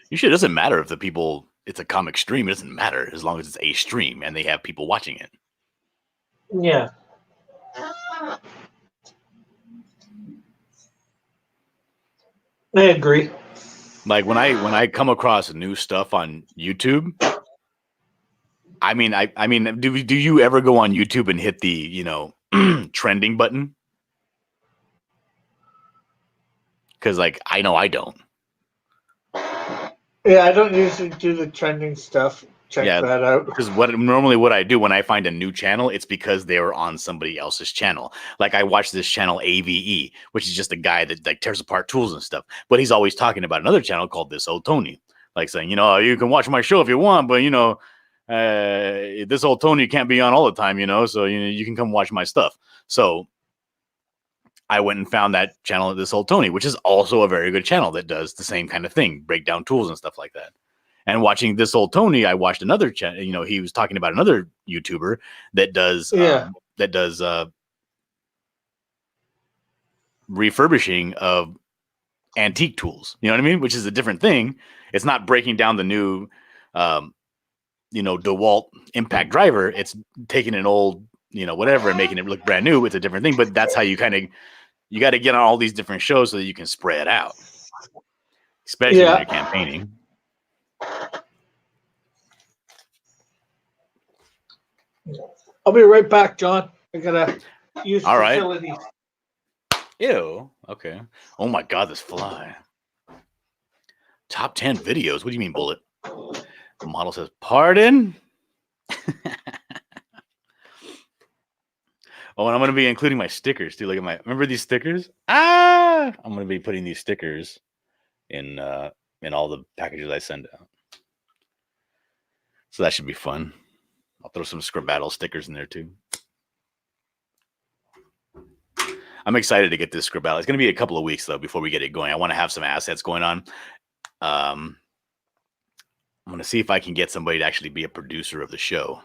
You should. It doesn't matter if it's a comic stream. It doesn't matter as long as it's a stream and they have people watching it. Yeah. I agree. Like when I come across new stuff on YouTube, I mean, do you ever go on YouTube and hit the trending button? Because I know I don't. Yeah, I don't usually do the trending stuff. Check that out. Because what I do when I find a new channel, it's because they were on somebody else's channel. Like I watch this channel AVE, which is just a guy that like tears apart tools and stuff. But he's always talking about another channel called This Old Tony, like saying, you can watch my show if you want, but This Old Tony can't be on all the time, so you can come watch my stuff. So I went and found that channel, This Old Tony, which is also a very good channel that does the same kind of thing, break down tools and stuff like that. And watching This Old Tony, I watched another channel. You know, he was talking about another YouTuber that does refurbishing of antique tools. You know what I mean? Which is a different thing. It's not breaking down the new, DeWalt impact driver. It's taking an old, whatever, and making it look brand new. It's a different thing. But that's how you got to get on all these different shows so that you can spread out, especially when you're campaigning. I'll be right back, John. I gotta use facilities. Right. Ew. Okay. Oh my God, this fly. Top 10 videos. What do you mean, Bullet? The model says, pardon? Oh, and I'm going to be including my stickers too. Look at remember these stickers? I'm going to be putting these stickers in all the packages I send out. So that should be fun. I'll throw some Scribbattle stickers in there too. I'm excited to get this Scribbattle. It's going to be a couple of weeks though before we get it going. I want to have some assets going on. I'm going to see if I can get somebody to actually be a producer of the show.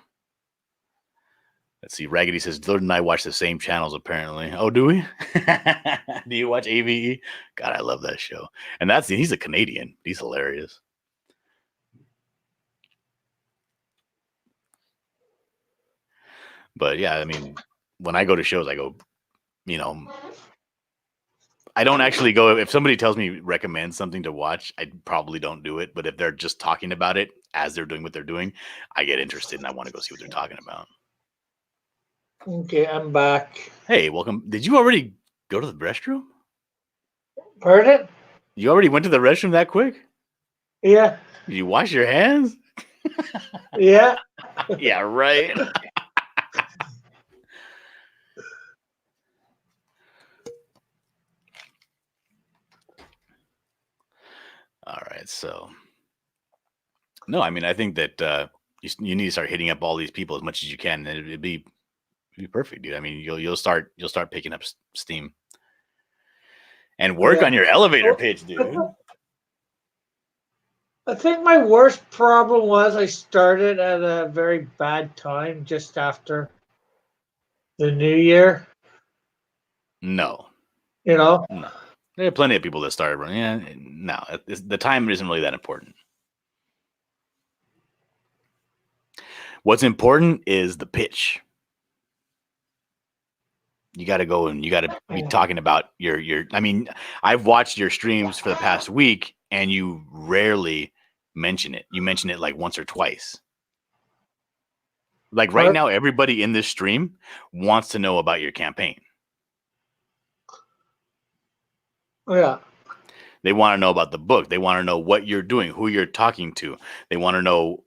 Let's see. Raggedy says, Lord and I watch the same channels apparently. Oh, do we? Do you watch AVE? God, I love that show. And he's a Canadian. He's hilarious. But yeah, I mean, when I go to shows, I go, I don't actually go. If somebody tells me recommend something to watch, I probably don't do it. But if they're just talking about it as they're doing what they're doing, I get interested and I want to go see what they're talking about. Okay, I'm back. Hey, welcome. Did you already go to the restroom? Pardon? You already went to the restroom that quick? Yeah. Did you wash your hands? Yeah. Yeah, right. All right, so no, I mean, I think that you need to start hitting up all these people as much as you can, and it'd be perfect, dude. I mean, you'll start picking up steam and work on your elevator pitch, dude. I think my worst problem was I started at a very bad time just after the new year. No. No. There are plenty of people that started running. Yeah, no, the time isn't really that important. What's important is the pitch. You got to go and you got to be talking about your. I mean, I've watched your streams for the past week, and you rarely mention it. You mention it like once or twice. Like right now, everybody in this stream wants to know about your campaign. Yeah. They want to know about the book. They want to know what you're doing, who you're talking to. They want to know,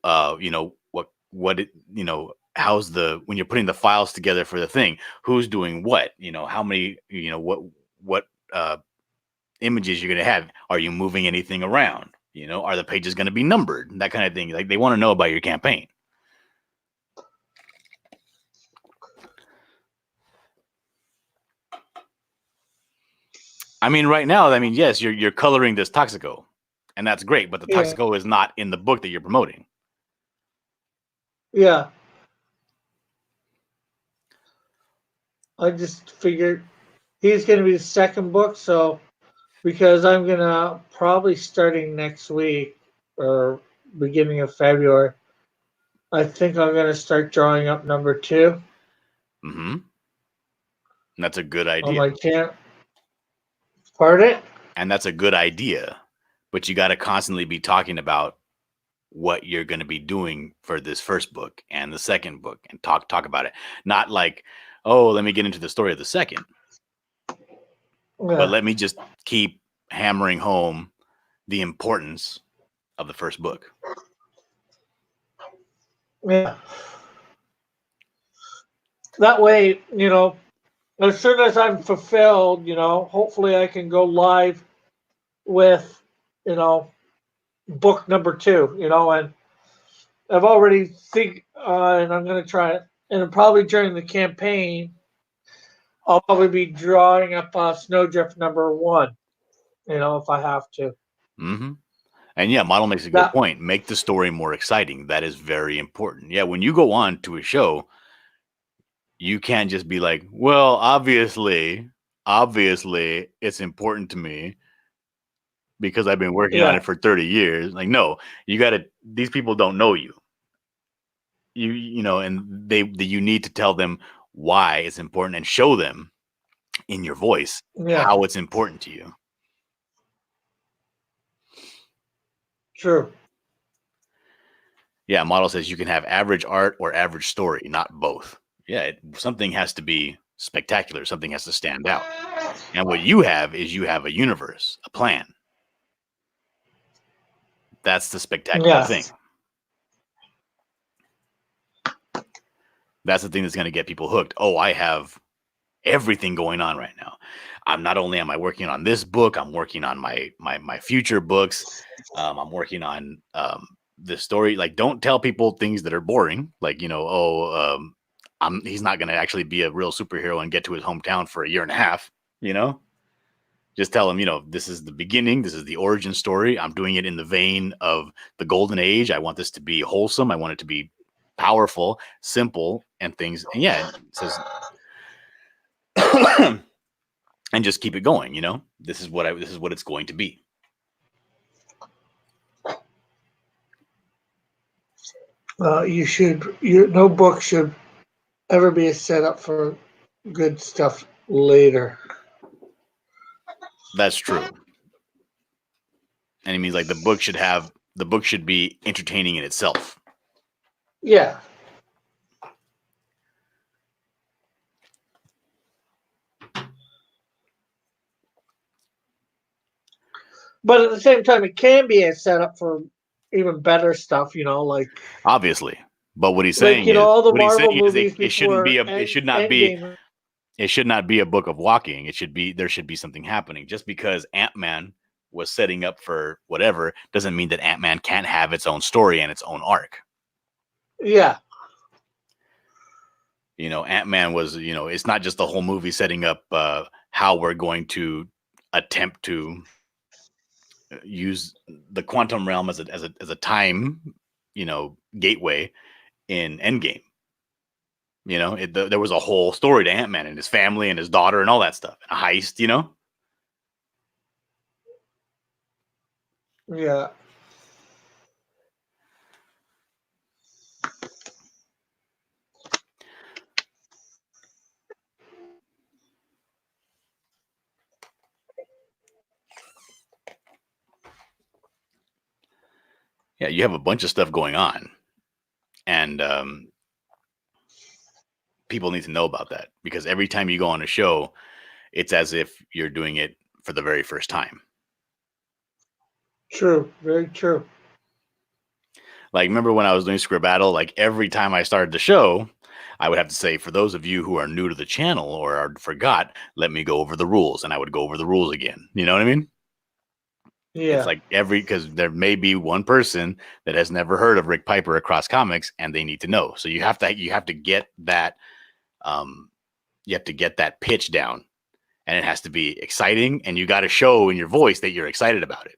how's when you're putting the files together for the thing, who's doing what, how many, what images you're going to have. Are you moving anything around? Are the pages going to be numbered? That kind of thing. Like they want to know about your campaign. I mean, right now, yes, you're coloring this Toxico, and that's great, but the Toxico is not in the book that you're promoting. Yeah. I just figured he's going to be the second book, so because I'm going to probably starting next week or beginning of February, I think I'm going to start drawing up number 2. Mm-hmm. That's a good idea. On my channel. Pardon? And that's a good idea, but you got to constantly be talking about what you're going to be doing for this first book and the second book and talk about it. Not like, oh, let me get into the story of the second. Yeah. But let me just keep hammering home the importance of the first book. Yeah. That way, as soon as I'm fulfilled, hopefully I can go live with, book number 2, and I've already and I'm going to try it. And probably during the campaign, I'll probably be drawing up Snowdrift number 1, if I have to. Mm-hmm. And yeah, Model makes a good point. Make the story more exciting. That is very important. Yeah, when you go on to a show, you can't just be like, well, obviously, it's important to me because I've been working on it for 30 years. Like, no, you got to, these people don't know you. You know, and you need to tell them why it's important and show them in your voice how it's important to you. True. Yeah, Model says you can have average art or average story, not both. Yeah, something has to be spectacular. Something has to stand out. And what you have is you have a universe, a plan. That's the spectacular thing. That's the thing that's going to get people hooked. Oh, I have everything going on right now. Am I working on this book, I'm working on my future books. I'm working on the story. Like, don't tell people things that are boring. Like, you know, he's not going to actually be a real superhero and get to his hometown for a year and a half, you know? Just tell him, you know, this is the beginning. This is the origin story. I'm doing it in the vein of the golden age. I want this to be wholesome. I want it to be powerful, simple, and things. And yeah, it says, and just keep it going. You know, this is what it's going to be. No book should ever be a setup for good stuff later. That's true. And it means like the book should be entertaining in itself. Yeah. But at the same time, it can be a setup for even better stuff, you know, like obviously. But what he's saying, like, you know, all the Marvel movies it shouldn't be it should not be a book of walking. There should be something happening. Just because Ant-Man was setting up for whatever doesn't mean that Ant-Man can't have its own story and its own arc. Yeah. You know, Ant-Man was, you know, it's not just the whole movie setting up how we're going to attempt to use the quantum realm as a time, you know, gateway in Endgame. You know, there was a whole story to Ant-Man and his family and his daughter and all that stuff. A heist, you know? Yeah. Yeah, you have a bunch of stuff going on. And people need to know about that, because every time you go on a show, it's as if you're doing it for the very first time. True. Very true. Like, remember when I was doing Script Battle, like every time I started the show, I would have to say, for those of you who are new to the channel or forgot, let me go over the rules. And I would go over the rules again. You know what I mean? Yeah. It's like because there may be one person that has never heard of Rick Piper across comics and they need to know. So you have to get that, you have to get that pitch down, and it has to be exciting, and you got to show in your voice that you're excited about it.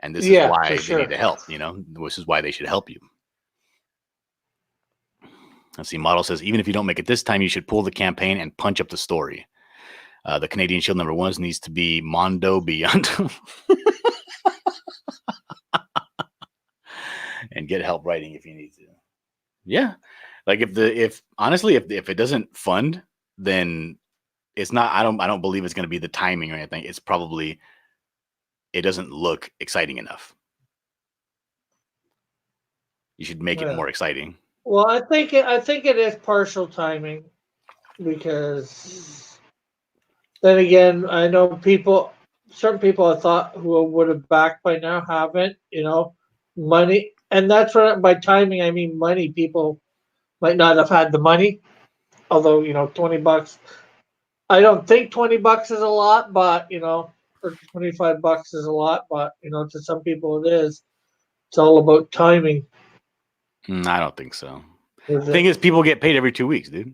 And this is why they need to help, you know, this is why they should help you. Let's see. Model says, even if you don't make it this time, you should pull the campaign and punch up the story. The Canadian Shield #1 needs to be Mondo Beyond. And get help writing if you need to. Yeah. Like if it doesn't fund, then it's not, I don't believe it's going to be the timing or anything. It's probably, it doesn't look exciting enough. You should make it more exciting. Well, I think it is partial timing, because then again, I know certain people I thought who would have backed by now haven't, you know, money. And that's what, by timing, I mean money. People might not have had the money, although, you know, $20. I don't think $20 is a lot, but, you know, or $25 is a lot, but, you know, to some people it is. It's all about timing. I don't think so. The thing is, people get paid every 2 weeks, dude.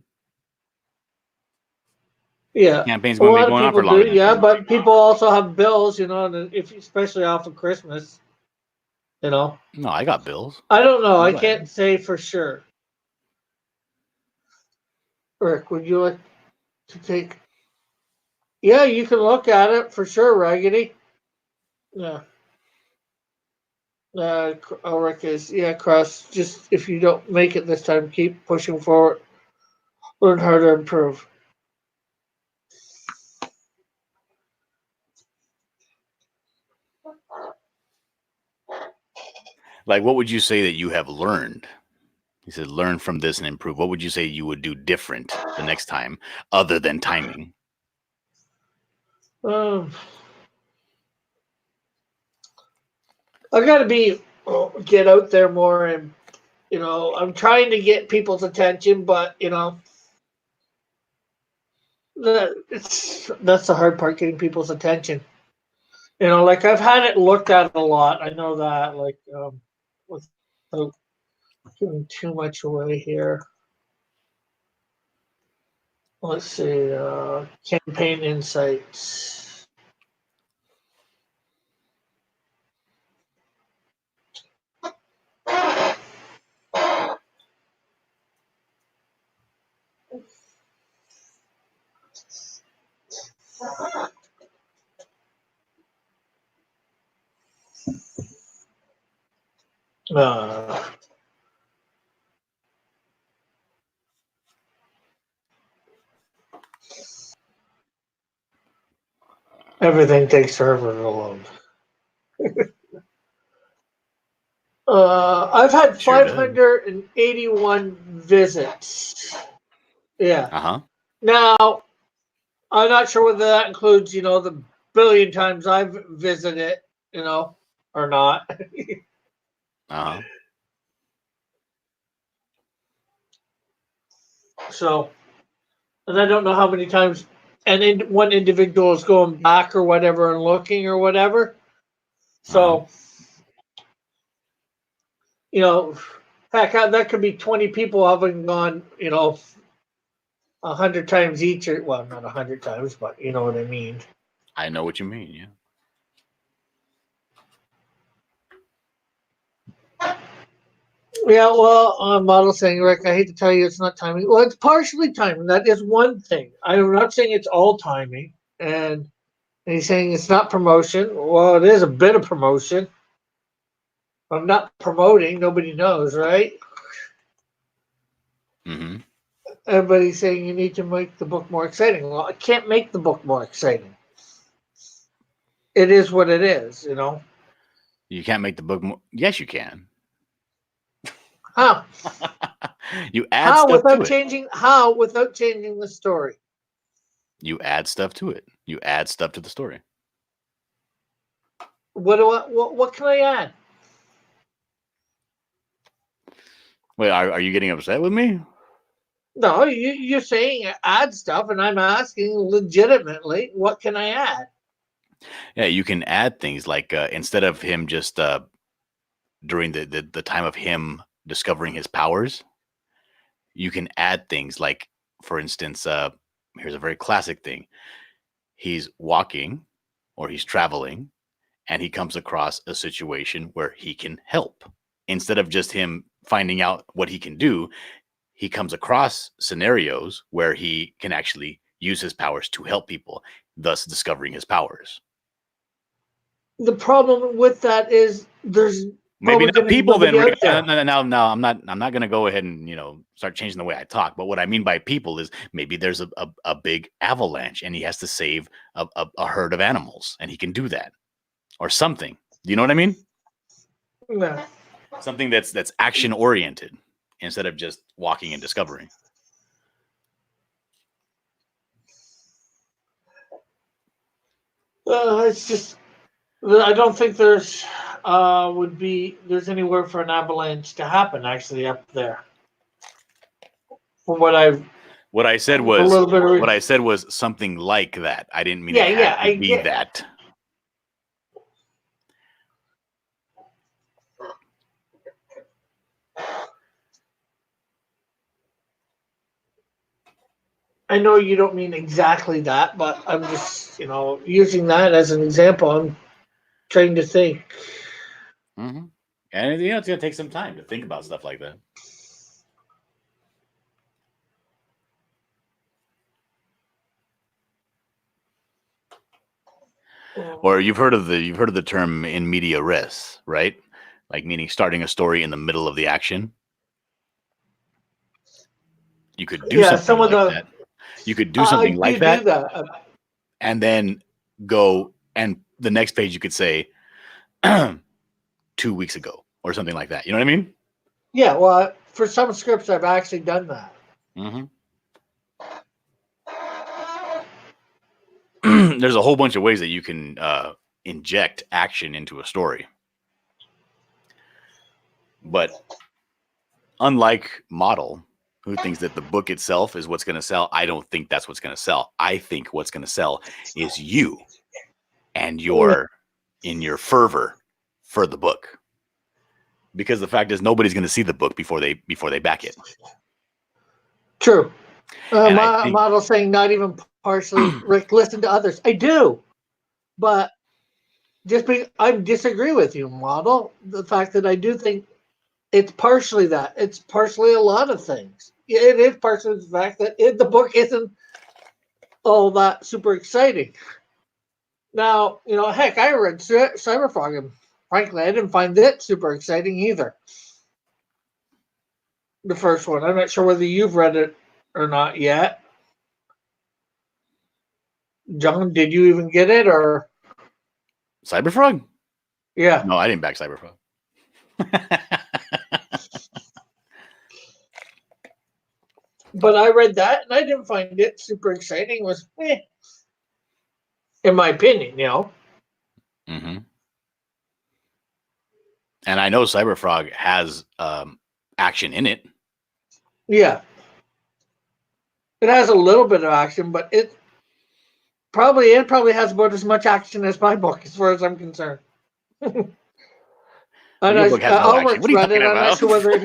Yeah, campaign's going to be going on for longer. Yeah, but people also have bills, you know, and especially off of Christmas. You know, No, I got bills. I don't know. I Go can't ahead. say for sure. Rick, would you like to take? Yeah, you can look at it for sure, Raggedy. Yeah. Rick is, yeah, Cross. Just if you don't make it this time, keep pushing forward. Learn how to improve. Like, what would you say that you have learned? He said, learn from this and improve. What would you say you would do different the next time other than timing? Um, I gotta get out there more, and I'm trying to get people's attention, but that's the hard part, getting people's attention. Like I've had it looked at a lot. I know that, like, without giving too much away here. Let's see, campaign insights. Uh, Everything takes forever to load. I've had Sure does. 581 visits. Yeah. Uh-huh. Now, I'm not sure whether that includes, the billion times I've visited, or not. Uh-huh. So, and I don't know how many times one individual is going back or whatever and looking or whatever. So, heck, that could be 20 people having gone, 100 times each, or well, not 100 times, but you know what I mean. I know what you mean, yeah. Yeah, well, model saying, Rick, I hate to tell you it's not timing. Well, it's partially timing. That is one thing. I'm not saying it's all timing. And he's saying it's not promotion. Well, it is a bit of promotion. I'm not promoting. Nobody knows, right? Mm-hmm. Everybody's saying you need to make the book more exciting. Well, I can't make the book more exciting. It is what it is, You can't make the book more. Yes, you can. How? You add stuff to it. How without changing the story? You add stuff to it. You add stuff to the story. What can I add? Wait, are you getting upset with me? No, you're saying add stuff, and I'm asking legitimately, what can I add? Yeah, you can add things like instead of him just during the time of him discovering his powers, you can add things like, for instance, here's a very classic thing. He's walking or he's traveling and he comes across a situation where he can help. Instead of just him finding out what he can do, he comes across scenarios where he can actually use his powers to help people, thus discovering his powers. The problem with that is there's Maybe not people then. Rick. No, I'm not going to go ahead and start changing the way I talk. But what I mean by people is maybe there's a big avalanche and he has to save a herd of animals, and he can do that or something. Do you know what I mean? No. Something that's action oriented instead of just walking and discovering. It's just I don't think there's anywhere for an avalanche to happen actually up there. From what I said was something like that. I didn't mean it had to be that. I know you don't mean exactly that, but I'm just, using that as an example. I'm trying to think. Mm-hmm. And it's gonna take some time to think about stuff like that. Or you've heard of the term in media res, right? Like meaning starting a story in the middle of the action. You could do something like that. You could do something like that, and then go, and the next page you could say 2 weeks ago or something like that. You know what I mean? Yeah. Well, for some scripts, I've actually done that. Mm-hmm. There's a whole bunch of ways that you can inject action into a story. But unlike Model, who thinks that the book itself is what's going to sell, I don't think that's what's going to sell. I think what's going to sell is you and your fervor for the book. Because the fact is, nobody's going to see the book before they back it. True. Model saying not even partially. Rick, listen to others. I do, but I disagree with you, Model. The fact that I do think it's partially that. It's partially a lot of things. It is partially the fact that the book isn't all that super exciting. Now, heck, I read Cyberfrog, and frankly, I didn't find it super exciting either. The first one. I'm not sure whether you've read it or not yet. John, did you even get it, or Cyberfrog? Yeah. No, I didn't back Cyberfrog. But I read that and I didn't find it super exciting. It was in my opinion, Mm-hmm. And I know Cyberfrog has action in it. Yeah. It has a little bit of action, but it probably has about as much action as my book, as far as I'm concerned. Your book has no action. What are you talking about? I'm not sure whether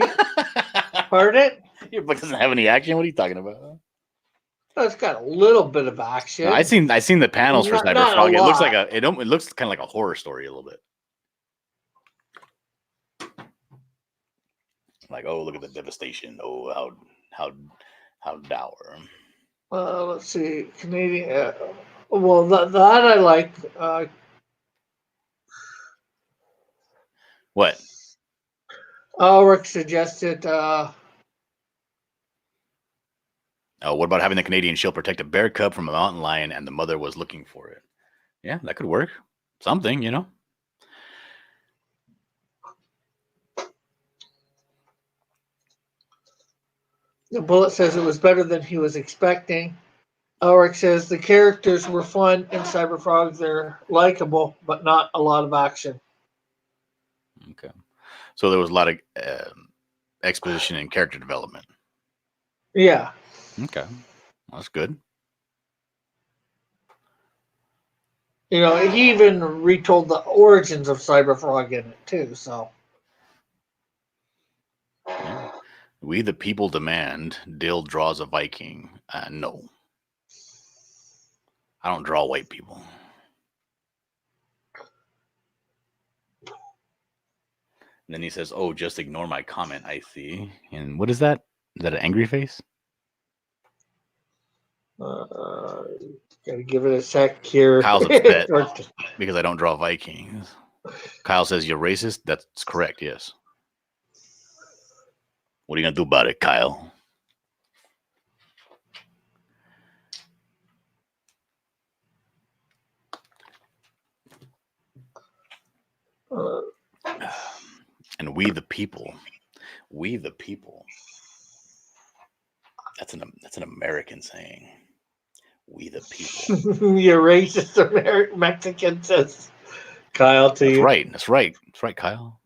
Pardon? Your book doesn't have any action. What are you talking about? Oh, it's got a little bit of action. No, I seen the panels for Cyberfrog. It looks like it looks kind of like a horror story a little bit. Like, oh, look at the devastation. Oh, how dour. Let's see, Canadian. Well, that I like. What? Rick suggested. What about having the Canadian shield protect a bear cub from a mountain lion, and the mother was looking for it? Yeah, that could work. Something, The bullet says it was better than he was expecting. Ulrich says the characters were fun in Cyberfrog. They're likable, but not a lot of action. Okay. So there was a lot of exposition and character development. Yeah. Okay. Well, that's good. He even retold the origins of Cyberfrog in it, too, so. Yeah. We the people demand Dill draws a Viking. No. I don't draw white people. And then he says, oh, just ignore my comment, I see. And what is that? Is that an angry face? Gotta give it a sec here. Kyle's upset because I don't draw Vikings. Kyle says, you're racist? That's correct, yes. What are you going to do about it, Kyle? And we the people. We the people. That's an American saying. We the people. You're racist American Mexican, says Kyle to you. That's right. That's right, Kyle.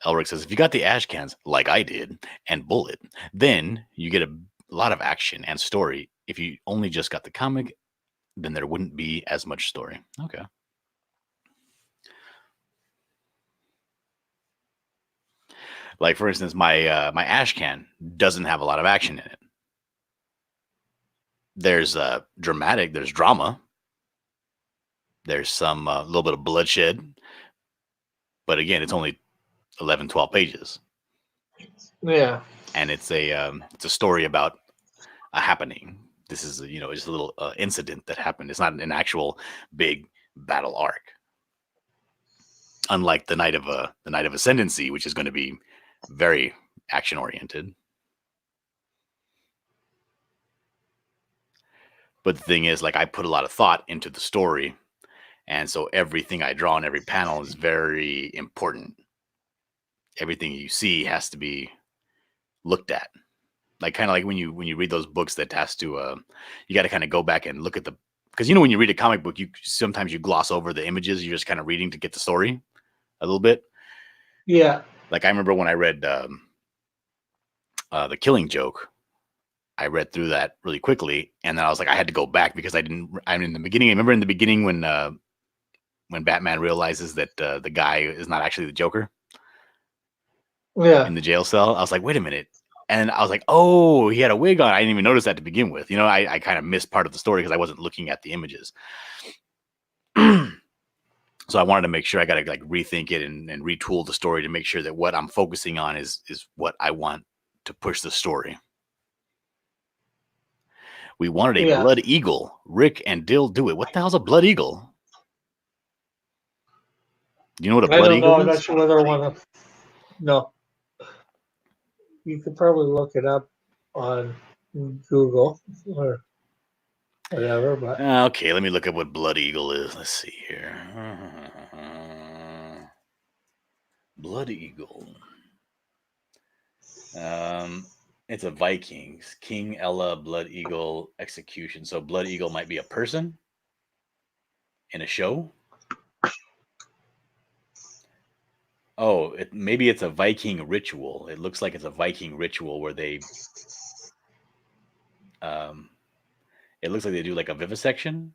Elric says, if you got the ash cans like I did and Bullet, then you get a lot of action and story. If you only just got the comic, then there wouldn't be as much story. Okay. Like, for instance, my ash can doesn't have a lot of action in it. There's dramatic, there's drama. There's some little bit of bloodshed. But again, it's only 11, 12 pages. Yeah. And it's a story about a happening. This is, just a little incident that happened. It's not an actual big battle arc. Unlike the Night of Ascendancy, which is going to be very action oriented. But the thing is, like, I put a lot of thought into the story, and so everything I draw in every panel is very important. Everything you see has to be looked at. Like, kind of like when you read those books that has to, you got to kind of go back and look at because when you read a comic book, sometimes you gloss over the images. You're just kind of reading to get the story a little bit. Yeah. Like, I remember when I read The Killing Joke, I read through that really quickly, and then I was like, I had to go back because I'm in the beginning. I remember in the beginning when Batman realizes that the guy is not actually the Joker. Yeah. In the jail cell, I was like, wait a minute. And I was like, oh, he had a wig on. I didn't even notice that to begin with. I kind of missed part of the story because I wasn't looking at the images. So I wanted to make sure I got to like rethink it and retool the story to make sure that what I'm focusing on is what I want to push the story. We wanted a blood eagle. Rick and Dill do it. What the hell's a blood eagle? Do you know what a blood eagle is? I'm not sure whether I want to. No. You could probably look it up on Google or whatever. But okay, let me look at what blood eagle is. Let's see here. Blood eagle. It's a Vikings. King Ella Blood Eagle execution. So Blood Eagle might be a person in a show. Oh, maybe it's a Viking ritual. It looks like it's a Viking ritual where they it looks like they do like a vivisection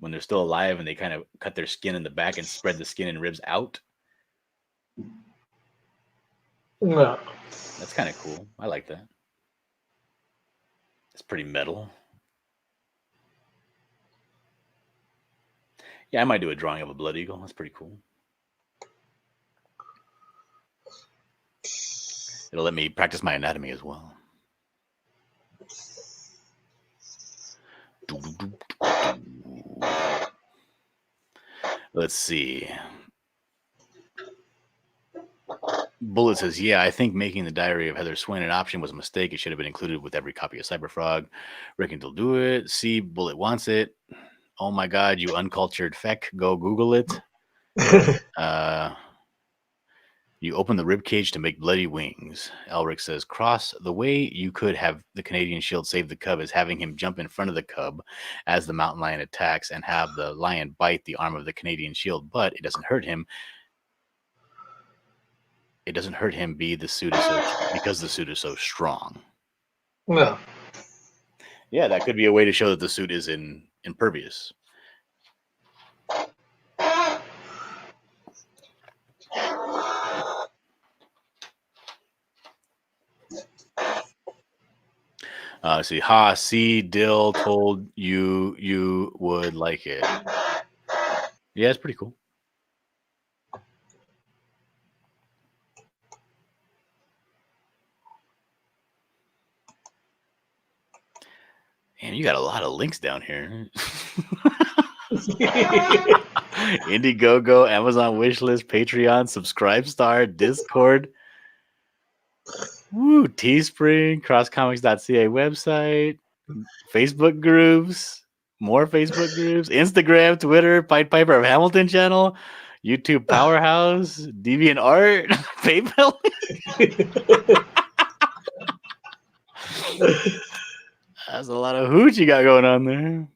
when they're still alive, and they kind of cut their skin in the back and spread the skin and ribs out. no. That's kind of cool. I like that. It's pretty metal. Yeah, I might do a drawing of a blood eagle. That's pretty cool. It'll let me practice my anatomy as well. Let's see. Bullet says, yeah, I think making the Diary of Heather Swain an option was a mistake. It should have been included with every copy of Cyberfrog. Rick and Dill do it. See, Bullet wants it. Oh my God, you uncultured feck. Go Google it. You open the ribcage to make bloody wings. Elric says, Cross, the way you could have the Canadian Shield save the cub is having him jump in front of the cub as the mountain lion attacks and have the lion bite the arm of the Canadian Shield, but it doesn't hurt him. It doesn't hurt him because the suit is so strong. No. Yeah, that could be a way to show that the suit is impervious. See, Dill told you would like it. Yeah, it's pretty cool. Man, you got a lot of links down here. Indiegogo, Amazon wishlist, Patreon, Subscribestar, Discord, Teespring, crosscomics.ca website, Facebook groups, more Facebook groups, Instagram, Twitter, Pied Piper of Hamilton channel, YouTube Powerhouse, DeviantArt, PayPal. That's a lot of hooch you got going on there.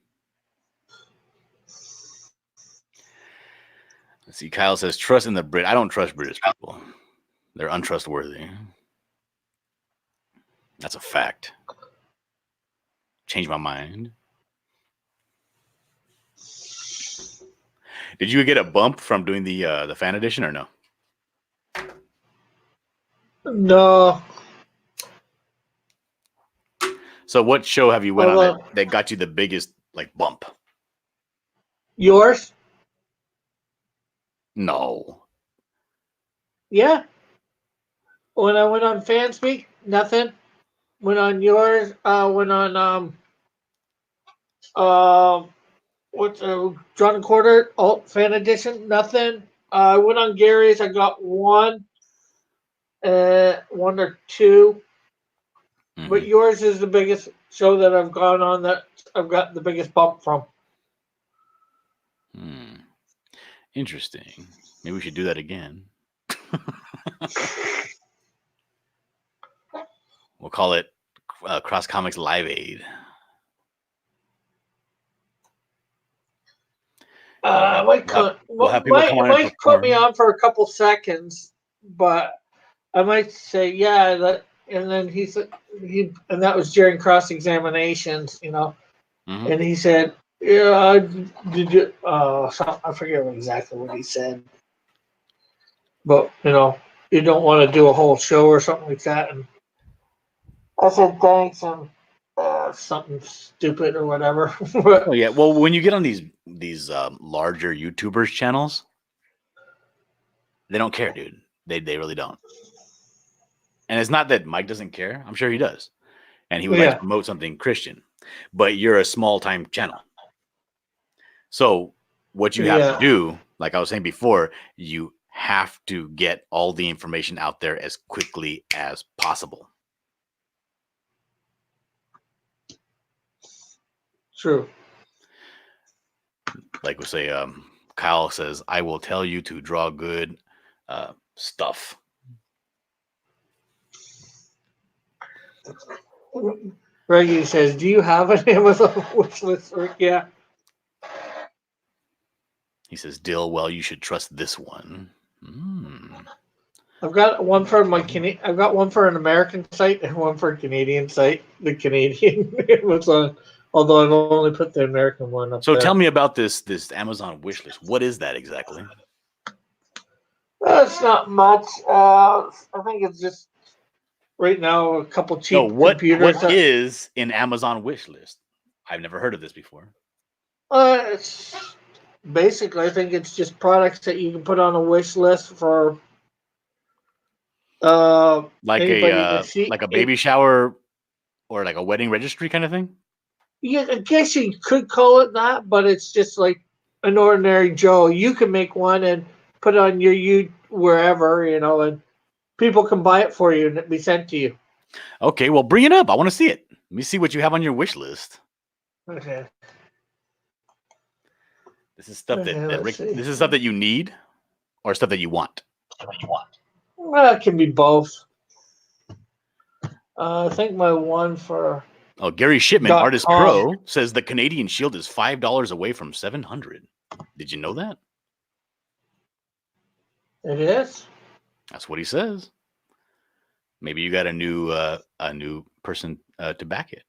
Let's see. Kyle says, trust in the Brit. I don't trust British people. They're untrustworthy. That's a fact. Changed my mind. Did you get a bump from doing the fan edition or no? No. So what show have you went on that got you the biggest like bump? Yours? No. Yeah. When I went on FanSpeak, nothing. Went on yours. Went on uh, what's John Quarter Alt Fan Edition. Nothing. I went on Gary's. I got one or two. But yours is the biggest show that I've gone on that I've got the biggest bump from. Interesting. Maybe we should do that again. We'll call it Cross Comics Live Aid. Might put me on for a couple seconds, but I might say, yeah, that, and then he said, and that was during cross examinations, and he said, yeah, did you, I forget exactly what he said, but, you don't want to do a whole show or something like that, and I said, thanks, and something stupid or whatever. Oh yeah, well, when you get on these larger YouTubers channels, they don't care, dude. They really don't. And it's not that Mike doesn't care. I'm sure he does, and he would like to promote something Christian. But you're a small time channel, so what you have to do, like I was saying before, you have to get all the information out there as quickly as possible. True. Like we say, Kyle says, I will tell you to draw good stuff. Reggie says, do you have an Amazon wish list? Yeah. He says, Dill, well, you should trust this one. I've got one for I've got one for an American site and one for a Canadian site. The Canadian Amazon, although I've only put the American one up there. So tell me about this Amazon wish list. What is that exactly? It's not much. I think it's just right now a couple cheap computers. What is an Amazon wish list? I've never heard of this before. It's basically, I think it's just products that you can put on a wish list for. Like a baby shower or like a wedding registry kind of thing? Yeah, I guess you could call it that, but it's just like an ordinary Joe. You can make one and put it on your wherever, and people can buy it for you and it be sent to you. Okay, well, bring it up. I want to see it. Let me see what you have on your wish list. Okay. This is stuff this is stuff that you need or stuff that you want? Well, it can be both. I think my one for... Oh, Gary Shipman, Artist Pro, says the Canadian Shield is $5 away from $700. Did you know that? It is? That's what he says. Maybe you got a new person to back it.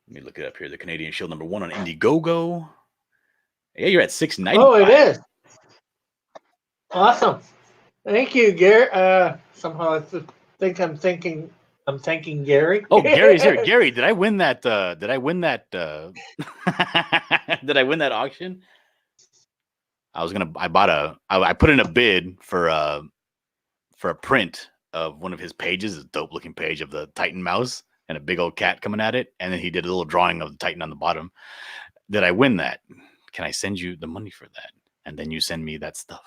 Let me look it up here. The Canadian Shield #1 on Indiegogo. Yeah, you're at $6.95. Oh, it is. Awesome. Thank you, Gary. Somehow I think I'm thanking Gary. Oh, Gary's here. Gary, did I win that? Did I win that? Did I win that auction? I put in a bid for a print of one of his pages, a dope looking page of the Titan mouse and a big old cat coming at it. And then he did a little drawing of the Titan on the bottom. Did I win that? Can I send you the money for that? And then you send me that stuff.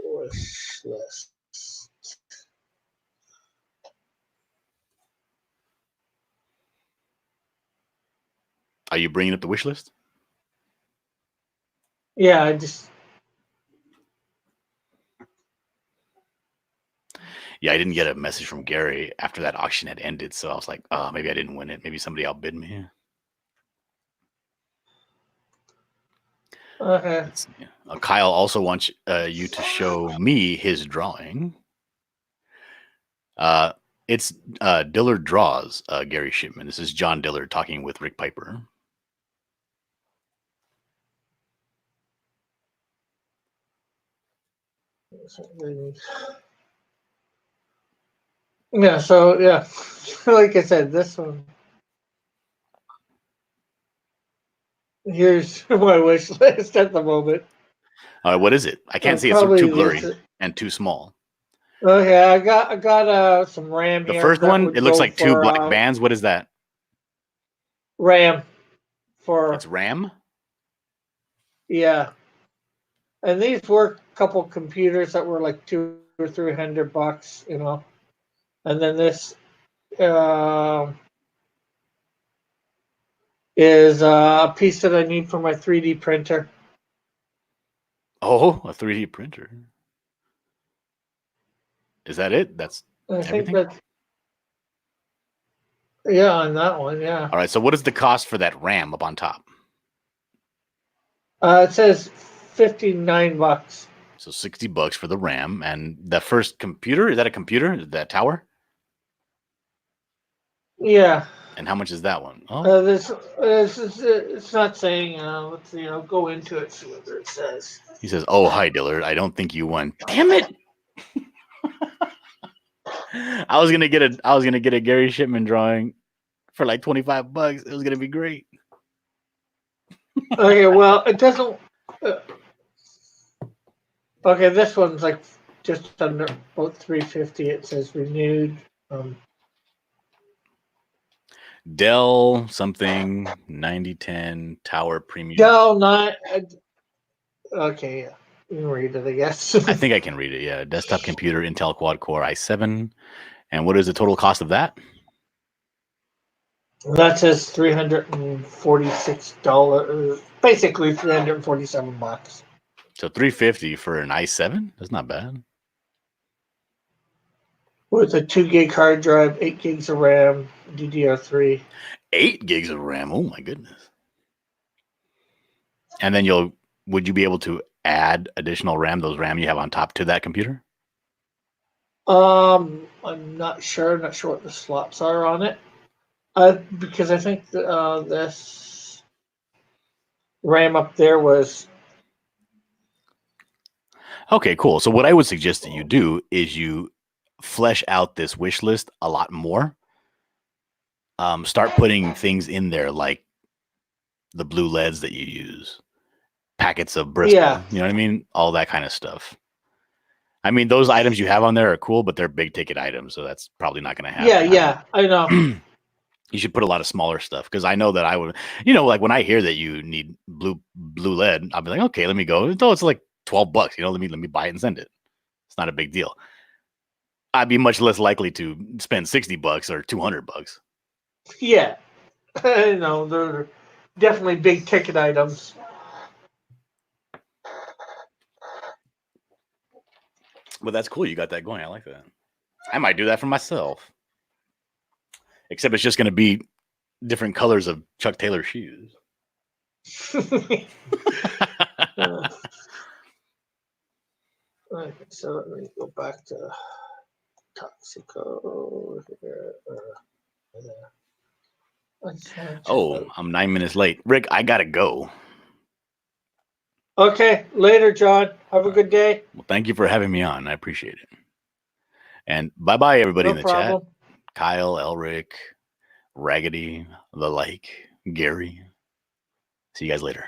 Wish list. Are you bringing up the wish list? Yeah, I didn't get a message from Gary after that auction had ended, so I was like, oh, maybe I didn't win it. Maybe somebody outbid me. Okay. Kyle also wants you to show me his drawing. It's Dillard Draws, Gary Shipman. This is John Dillard talking with Rick Piper. Yeah, so yeah, like I said, this one. Here's my wish list at the moment. All right, what is it? I can't see. It's Probably too blurry this. and too small. Okay, I got some RAM The here. first that one, would it looks go like two for, black bands. What is that? RAM for It's RAM? yeah. And these were a couple computers that were like $200 or $300, you know. And then this is a piece that I need for my 3D printer. Oh, a 3D printer. Is that it? That's I think everything? that yeah, on that one, yeah. All right, so what is the cost for that RAM up on top? It says $59. So $60 for the RAM. And the first computer, is that a computer? That tower? Yeah. And how much is that one? Oh, This is it's not saying. Let's see. I'll go into it. See what it says. he says, "Oh, hi, Dillard. I don't think you won." Damn it! I was gonna get a Gary Shipman drawing for like $25. It was gonna be great. Okay. Well, it doesn't. Okay, this one's like just under about 350. It says renewed. Dell something 9010 Tower Premium. Dell 9. Okay, yeah. You can read it, I guess. I think I can read it. Yeah, desktop computer, Intel Quad Core i7. And what is the total cost of that? That says $346. Basically $347. So $350 for an i7? That's not bad. With a 2 gig hard drive, 8 gigs of RAM, DDR3. 8 gigs of RAM. Oh my goodness. And then would you be able to add additional RAM, those RAM you have on top, to that computer? I'm not sure. I'm not sure what the slots are on it. Because I think this RAM up there was. Okay, cool. So what I would suggest that you do is you flesh out this wish list a lot more. Start putting things in there like the blue LEDs that you use, packets of Bristol, Yeah. you know what I mean? All that kind of stuff. I mean, those items you have on there are cool, but they're big ticket items, so that's probably not going to happen. Yeah, I know. You should put a lot of smaller stuff because I know that I would, like when I hear that you need blue LED, I'll be like, okay, let me go. Though it's like $12, let me buy it and send it. It's not a big deal. I'd be much less likely to spend $60 or $200. Yeah, I know they're definitely big ticket items. But that's cool. You got that going. I like that. I might do that for myself. Except it's just going to be different colors of Chuck Taylor shoes. Okay, so let me go back to Toxico here. Oh, I'm 9 minutes late. Rick, I got to go. Okay, later, John. Have a good day. Well, thank you for having me on. I appreciate it. And bye-bye, everybody in the chat. Kyle, Elric, Raggedy, the like, Gary. See you guys later.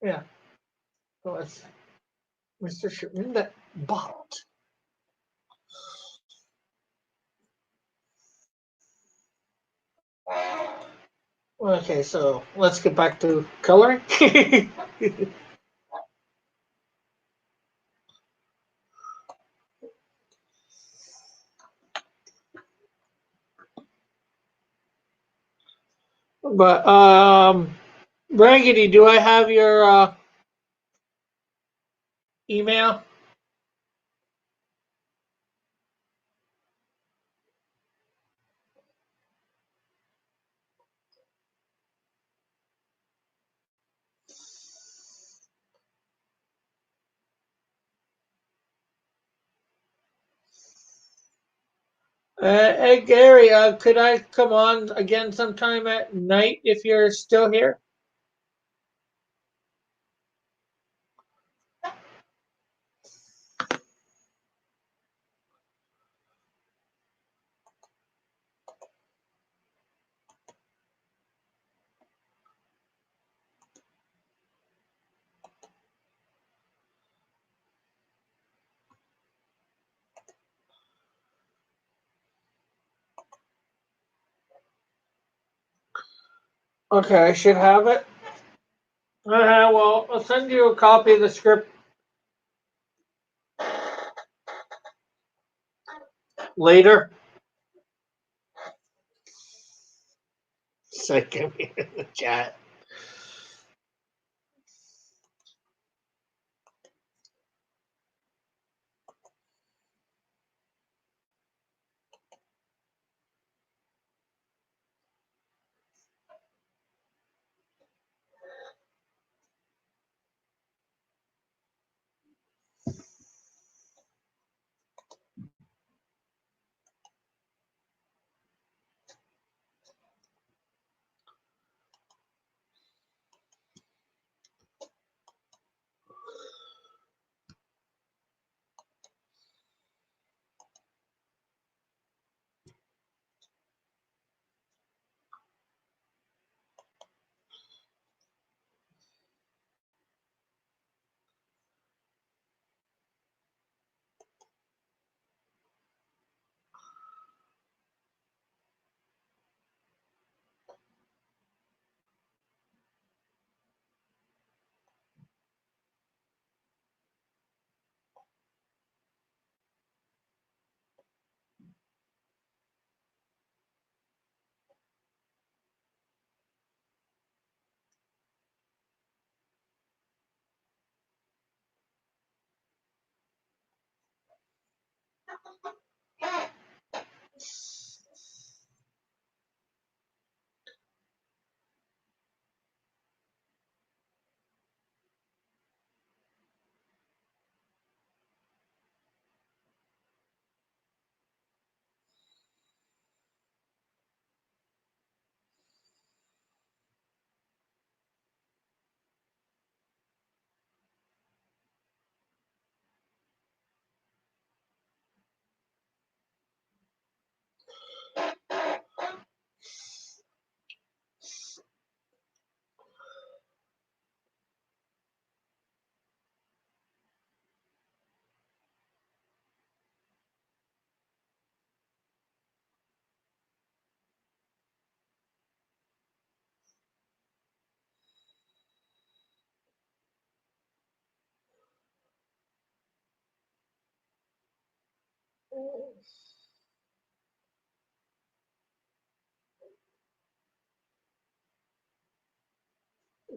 Yeah. So it's Mr. Shipman that bought. Okay, so let's get back to coloring. But Raggedy, do I have your email? Hey Gary, could I come on again sometime at night if you're still here? Okay, I should have it. Well, I'll send you a copy of the script later. Second me in the chat.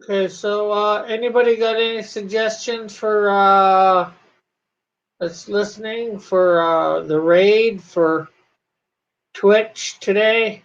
Okay, so anybody got any suggestions for that's listening for the raid for Twitch today?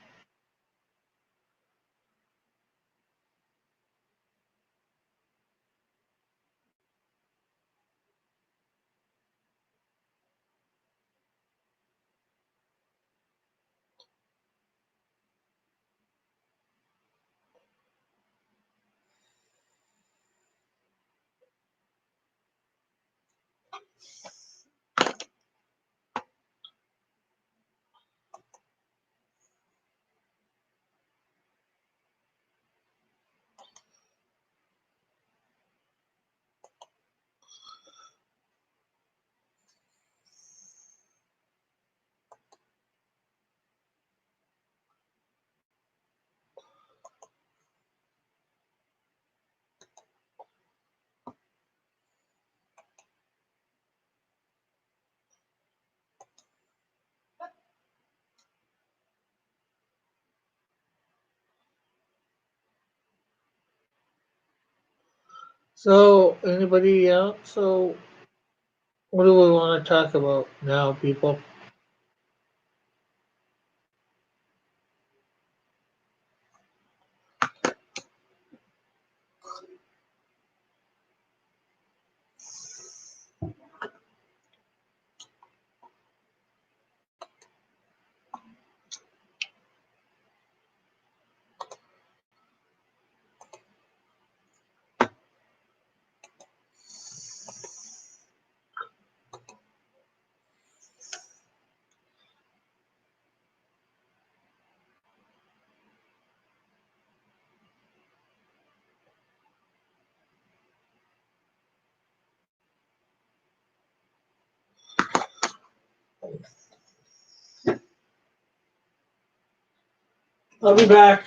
So anybody else? So what do we want to talk about now, people? I'll be back.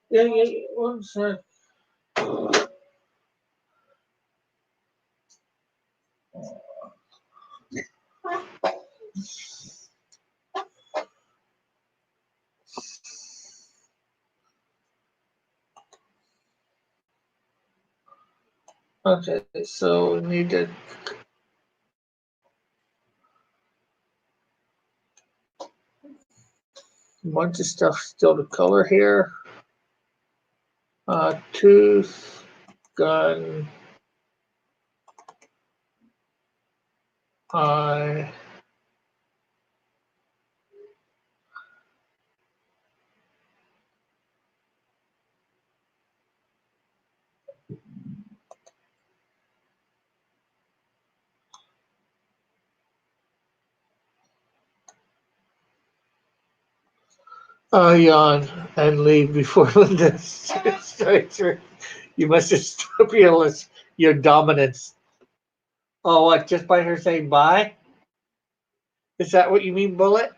Yeah, 1 sec. Okay, so we need to. A bunch of stuff still to color here. Tooth, gun, eye. Yawn and leave before Linda starts. You must just realize your dominance. Oh, what? Just by her saying bye? Is that what you mean, Bullet?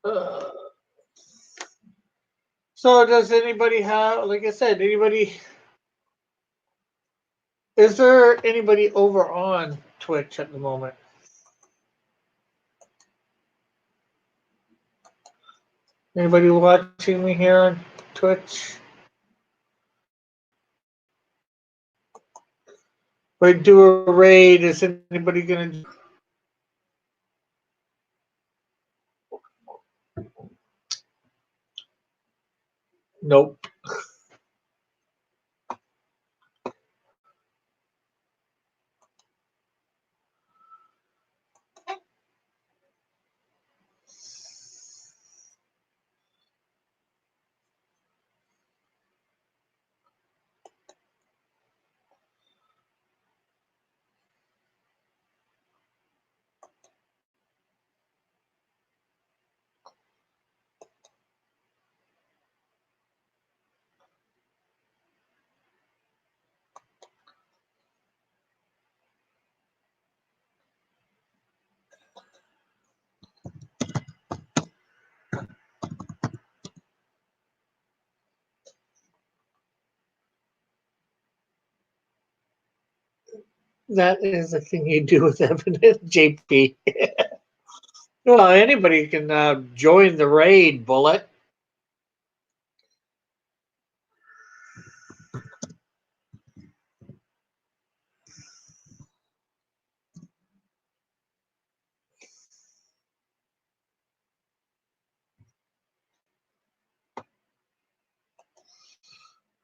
Uh, so does anybody have, like I said, is there anybody over on Twitch at the moment? Anybody watching me here on Twitch? If I do a raid, is anybody gonna? Nope. That is the thing you do with Evan and JP. Well, anybody can join the raid, Bullet.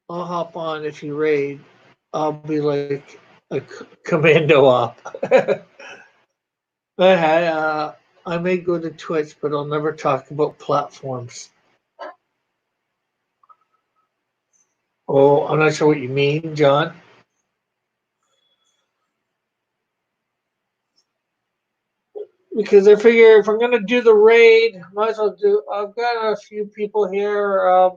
I'll hop on if you raid. I'll be like a commando op. I may go to Twitch, but I'll never talk about platforms. Oh, I'm not sure what you mean, John. Because I figure if I'm going to do the raid, might as well do. I've got a few people here.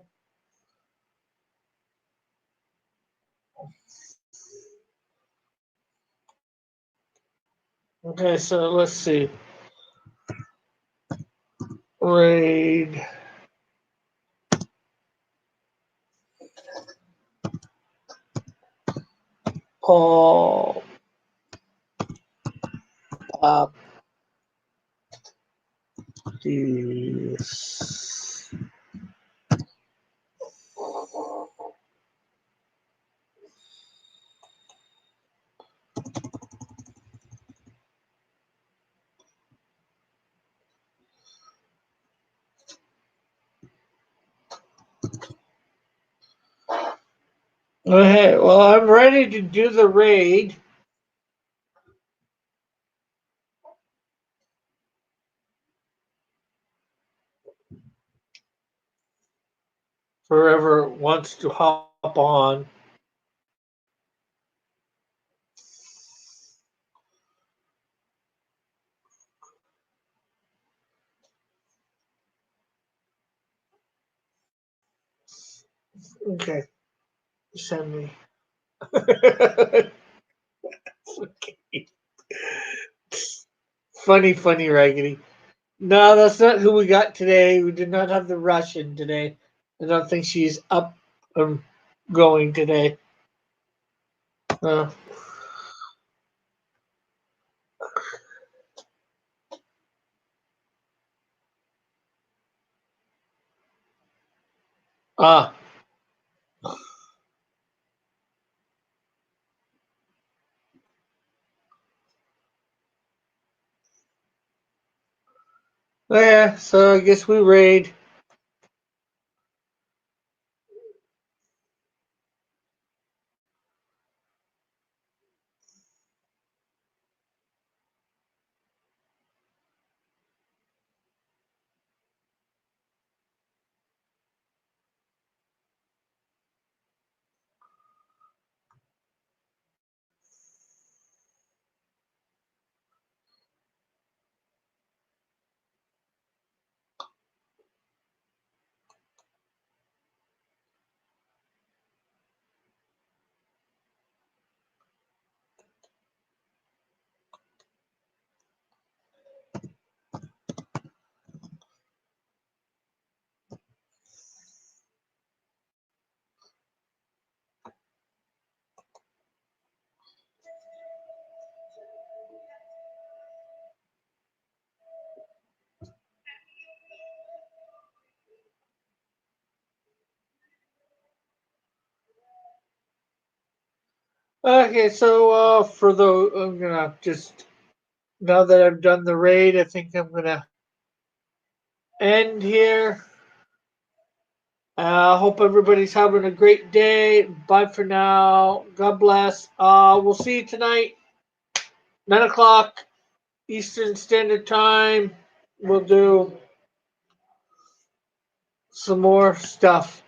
Okay, so let's see. Raid. Paul. This. Okay, well, I'm ready to do the raid. Whoever wants to hop on. Okay, send me. Funny, Raggedy. No, that's not who we got today. We did not have the Russian today. I don't think she's up and going today. Uh, ah. Yeah, so I guess we raid. Okay, so for the I'm gonna just now that I've done the raid, I think I'm gonna end here. Hope everybody's having a great day. Bye for now. God bless. We'll see you tonight, 9 o'clock Eastern Standard Time. We'll do some more stuff.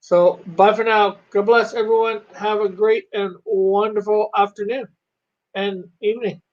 So bye for now. God bless everyone. Have a great and wonderful afternoon and evening.